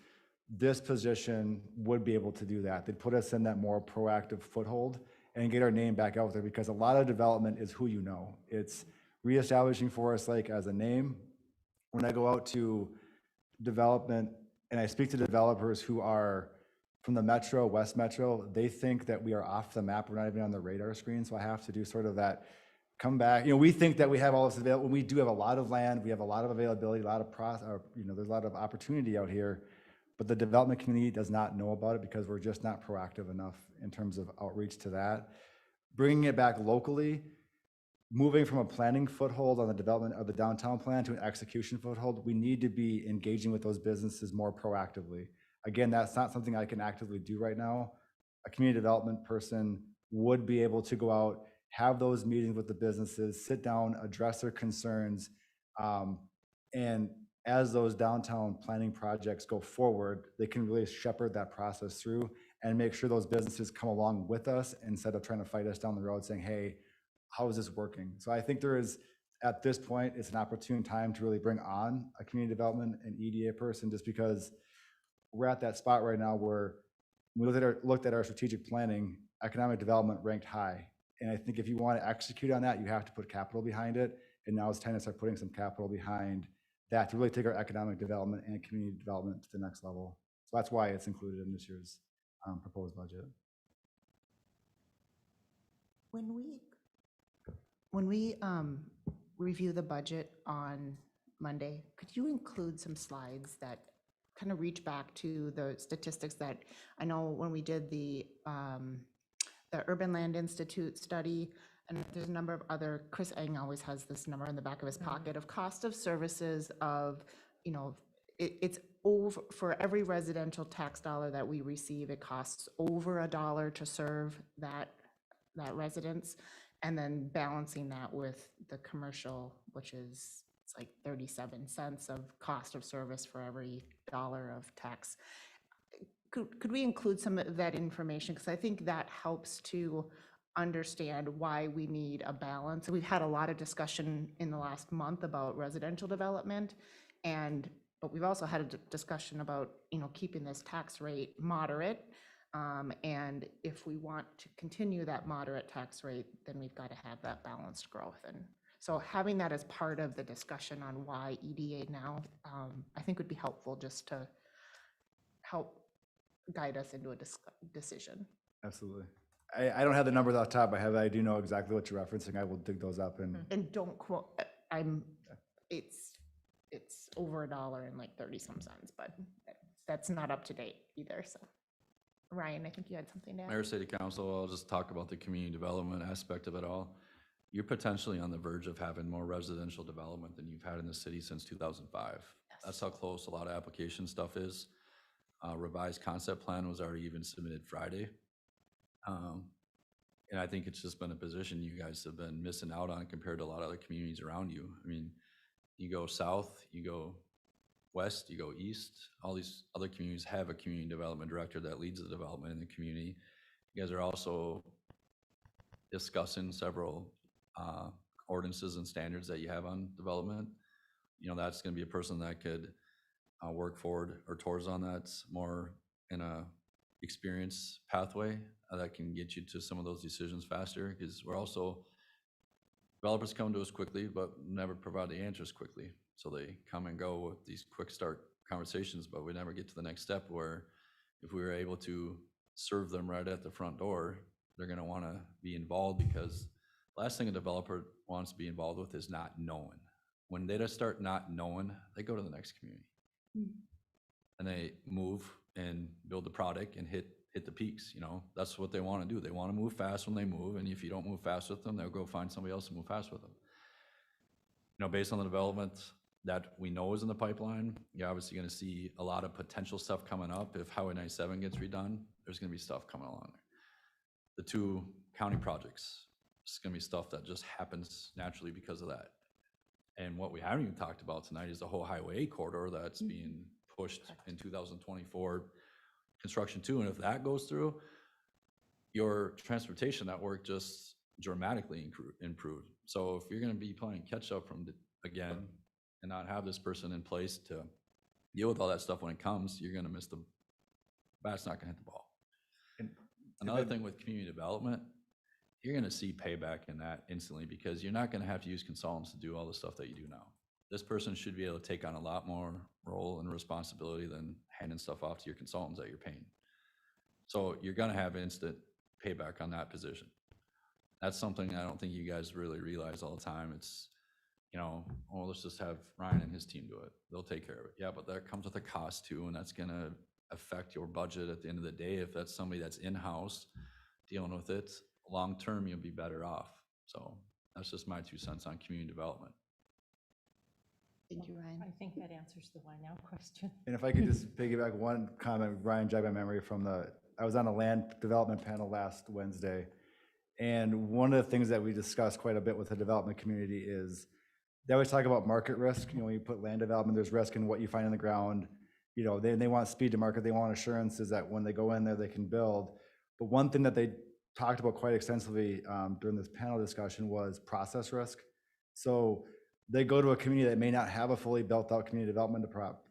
[SPEAKER 7] This position would be able to do that. They'd put us in that more proactive foothold and get our name back out there, because a lot of development is who you know. It's reestablishing Forest Lake as a name. When I go out to development and I speak to developers who are from the Metro, West Metro, they think that we are off the map. We're not even on the radar screen. So I have to do sort of that come back. We think that we have all this available. We do have a lot of land. We have a lot of availability, a lot of there's a lot of opportunity out here, but the development community does not know about it because we're just not proactive enough in terms of outreach to that. Bringing it back locally, moving from a planning foothold on the development of the downtown plan to an execution foothold, we need to be engaging with those businesses more proactively. Again, that's not something I can actively do right now. A community development person would be able to go out, have those meetings with the businesses, sit down, address their concerns, and as those downtown planning projects go forward, they can really shepherd that process through and make sure those businesses come along with us instead of trying to fight us down the road saying, hey, how is this working? So I think there is, at this point, it's an opportune time to really bring on a community development and EDA person, just because we're at that spot right now where we looked at our strategic planning, economic development ranked high. And I think if you want to execute on that, you have to put capital behind it. And now it's time to start putting some capital behind that to really take our economic development and community development to the next level. So that's why it's included in this year's proposed budget.
[SPEAKER 1] When we review the budget on Monday, could you include some slides that kind of reach back to the statistics that I know when we did the Urban Land Institute study, and there's a number of other, Chris Eng always has this number in the back of his pocket of cost of services of, it's over, for every residential tax dollar that we receive, it costs over $1 to serve that residence. And then balancing that with the commercial, which is, it's like 37 cents of cost of service for every dollar of tax. Could we include some of that information? Because I think that helps to understand why we need a balance. We've had a lot of discussion in the last month about residential development, But we've also had a discussion about, keeping this tax rate moderate. And if we want to continue that moderate tax rate, then we've got to have that balanced growth. And so having that as part of the discussion on why EDA now, I think would be helpful just to help guide us into a decision.
[SPEAKER 7] Absolutely. I don't have the numbers off the top of my head, but I do know exactly what you're referencing. I will dig those up and
[SPEAKER 1] And don't quote, it's over $1 and like 30 some cents, but that's not up to date either, so. Ryan, I think you had something to add.
[SPEAKER 9] Mayor, City Council, I'll just talk about the community development aspect of it all. You're potentially on the verge of having more residential development than you've had in the city since 2005. That's how close a lot of application stuff is. Revised concept plan was already even submitted Friday. And I think it's just been a position you guys have been missing out on compared to a lot of other communities around you. I mean, you go south, you go west, you go east, all these other communities have a community development director that leads the development in the community. You guys are also discussing several ordinances and standards that you have on development. That's going to be a person that could work forward or towards on that more in a experience pathway that can get you to some of those decisions faster, because we're also, developers come to us quickly, but never provide the answers quickly. So they come and go with these quick start conversations, but we never get to the next step where if we were able to serve them right at the front door, they're gonna wanna be involved, because last thing a developer wants to be involved with is not knowing. When they just start not knowing, they go to the next community. And they move and build the product and hit the peaks, that's what they wanna do. They wanna move fast when they move, and if you don't move fast with them, they'll go find somebody else to move fast with them. Based on the development that we know is in the pipeline, you're obviously gonna see a lot of potential stuff coming up. If Highway 97 gets redone, there's gonna be stuff coming along there. The 2 county projects, it's gonna be stuff that just happens naturally because of that. And what we haven't even talked about tonight is the whole Highway 8 corridor that's being pushed in 2024, construction 2. And if that goes through, your transportation network just dramatically improved. So if you're gonna be playing catch up from again, and not have this person in place to deal with all that stuff when it comes, you're gonna miss the bat's not gonna hit the ball.
[SPEAKER 7] And
[SPEAKER 9] another thing with community development, you're gonna see payback in that instantly, because you're not gonna have to use consultants to do all the stuff that you do now. This person should be able to take on a lot more role and responsibility than handing stuff off to your consultants that you're paying. So you're gonna have instant payback on that position. That's something I don't think you guys really realize all the time. It's, let's just have Ryan and his team do it. They'll take care of it. Yeah, but that comes with a cost too, and that's gonna affect your budget at the end of the day. If that's somebody that's in-house dealing with it, long-term, you'll be better off. So that's just my 2 cents on community development.
[SPEAKER 1] Thank you, Ryan.
[SPEAKER 5] I think that answers the why now question.
[SPEAKER 7] And if I could just piggyback one comment, Ryan jogged my memory from I was on a land development panel last Wednesday. And one of the things that we discussed quite a bit with the development community is they always talk about market risk. When you put land development, there's risk in what you find in the ground. They want speed to market. They want assurances that when they go in there, they can build. But one thing that they talked about quite extensively during this panel discussion was process risk. So they go to a community that may not have a fully built out community development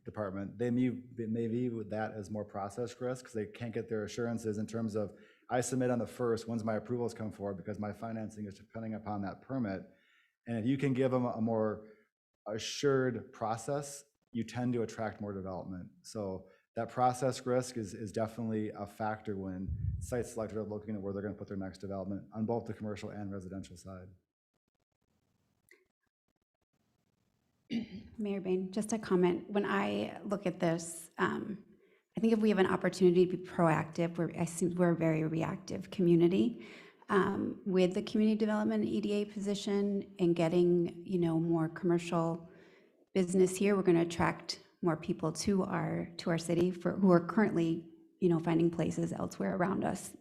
[SPEAKER 7] department. They may view that as more process risk because they can't get their assurances in terms of, I submit on the 1st, when's my approvals come forward, because my financing is depending upon that permit. And if you can give them a more assured process, you tend to attract more development. So that process risk is definitely a factor when site selectors are looking at where they're going to put their next development on both the commercial and residential side.
[SPEAKER 8] Mayor Bain, just a comment. When I look at this, I think if we have an opportunity to be proactive, we're a very reactive community. With the community development EDA position and getting, more commercial business here, we're going to attract more people to our city who are currently, finding places elsewhere around us.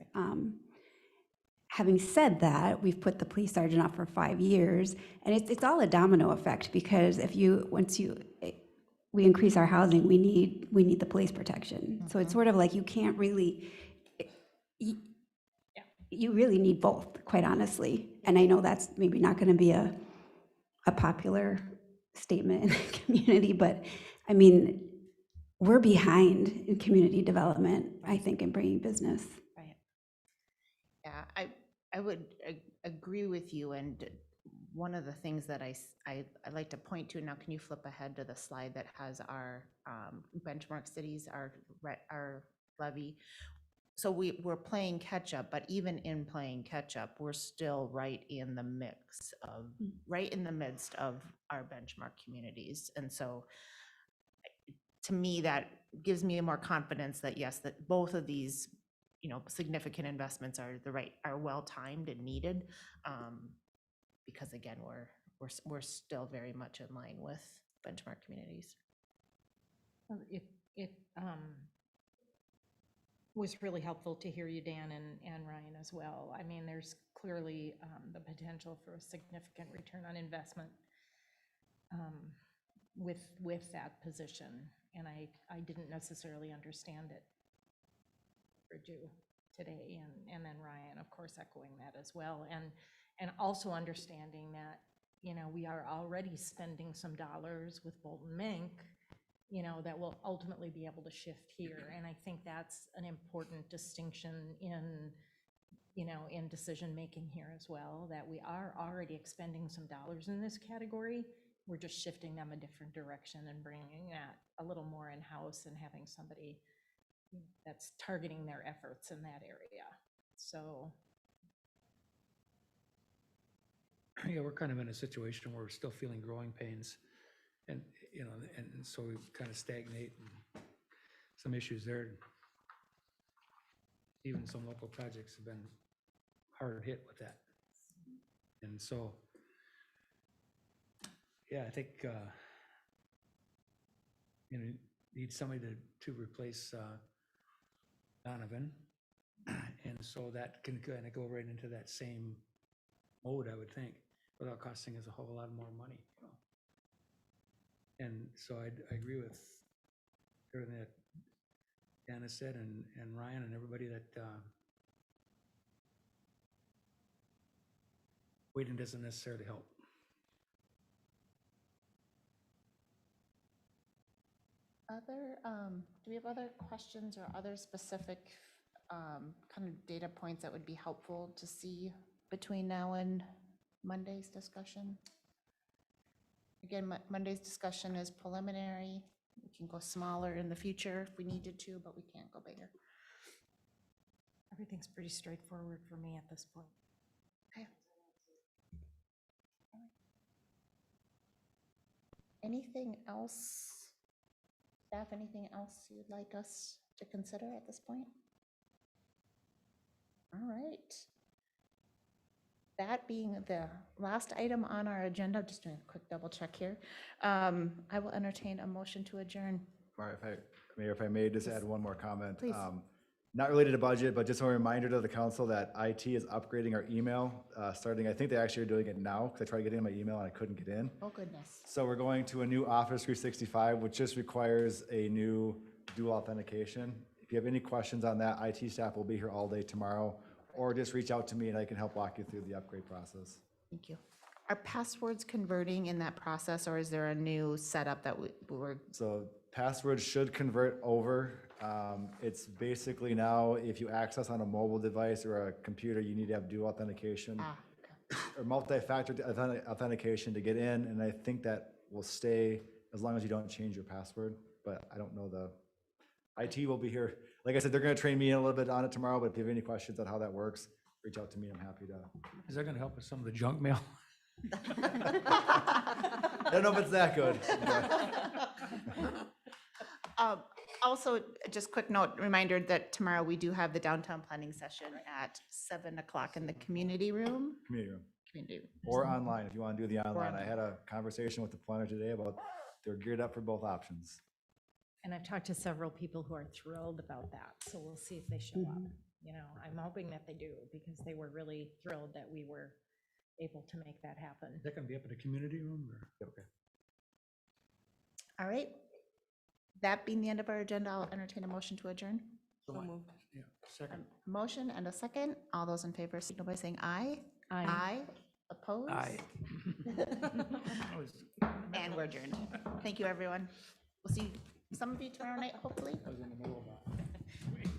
[SPEAKER 8] Having said that, we've put the police sergeant off for 5 years, and it's all a domino effect, because we increase our housing, we need the police protection. So it's sort of like you can't really, you really need both, quite honestly. And I know that's maybe not going to be a popular statement in the community, but I mean, we're behind in community development, I think, in bringing business.
[SPEAKER 1] Right. Yeah, I would agree with you, and one of the things that I like to point to, now can you flip ahead to the slide that has our benchmark cities, our levy? So we're playing catch up, but even in playing catch up, we're still right in the midst of our benchmark communities. And so to me, that gives me more confidence that yes, that both of these, significant investments are well-timed and needed. Because again, we're still very much in line with benchmark communities.
[SPEAKER 5] Well, it was really helpful to hear you, Dan, and Ryan as well. I mean, there's clearly the potential for a significant return on investment with that position, and I didn't necessarily understand it for you today, and then Ryan, of course, echoing that as well, and also understanding that, we are already spending some dollars with Bolton Mink, that will ultimately be able to shift here. And I think that's an important distinction in decision-making here as well, that we are already expending some dollars in this category. We're just shifting them a different direction and bringing that a little more in-house and having somebody that's targeting their efforts in that area. So.
[SPEAKER 6] Yeah, we're kind of in a situation where we're still feeling growing pains. And, and so we kind of stagnate and some issues there. Even some local projects have been hard hit with that. And so, yeah, I think, need somebody to replace Donovan. And so that can kind of go right into that same mode, I would think, without costing us a whole lot more money. And so I agree with everything that Deanna said and Ryan and everybody that waiting doesn't necessarily help.
[SPEAKER 1] Do we have other questions or other specific kind of data points that would be helpful to see between now and Monday's discussion? Again, Monday's discussion is preliminary. We can go smaller in the future if we needed to, but we can't go bigger.
[SPEAKER 5] Everything's pretty straightforward for me at this point.
[SPEAKER 1] Okay. Anything else, staff, anything else you'd like us to consider at this point? All right. That being the last item on our agenda, just doing a quick double check here, I will entertain a motion to adjourn.
[SPEAKER 7] Mayor, if I may just add one more comment.
[SPEAKER 1] Please.
[SPEAKER 7] Not related to budget, but just a reminder to the council that IT is upgrading our email, starting, I think they actually are doing it now, because I tried getting in my email and I couldn't get in.
[SPEAKER 1] Oh, goodness.
[SPEAKER 7] So we're going to a new Office 365, which just requires a new dual authentication. If you have any questions on that, IT staff will be here all day tomorrow, or just reach out to me and I can help walk you through the upgrade process.
[SPEAKER 1] Thank you. Are passwords converting in that process, or is there a new setup that we're?
[SPEAKER 7] So passwords should convert over. It's basically now, if you access on a mobile device or a computer, you need to have dual authentication or multi-factor authentication to get in, and I think that will stay as long as you don't change your password, but I don't know IT will be here. Like I said, they're gonna train me in a little bit on it tomorrow, but if you have any questions on how that works, reach out to me, I'm happy to.
[SPEAKER 6] Is that gonna help with some of the junk mail?
[SPEAKER 7] I don't know if it's that good.
[SPEAKER 1] Also, just quick note, reminder that tomorrow we do have the downtown planning session at 7 o'clock in the community room.
[SPEAKER 7] Community room.
[SPEAKER 1] Community room.
[SPEAKER 7] Or online, if you want to do the online. I
[SPEAKER 1] online.
[SPEAKER 7] had a conversation with the planner today about they're geared up for both options.
[SPEAKER 5] And I've talked to several people who are thrilled about that, so we'll see if they show up. I'm hoping that they do, because they were really thrilled that we were able to make that happen.
[SPEAKER 6] Is that gonna be up in the community room or?
[SPEAKER 7] Okay.
[SPEAKER 1] All right. That being the end of our agenda, I'll entertain a motion to adjourn.
[SPEAKER 6] So moved. Yeah, second.
[SPEAKER 1] Motion and a second. All those in favor signal by saying aye.
[SPEAKER 5] Aye.
[SPEAKER 1] Opposed?
[SPEAKER 6] Aye.
[SPEAKER 1] And We're adjourned. Thank you, everyone. We'll see some of you tomorrow night, hopefully.
[SPEAKER 6] I was in the middle of that.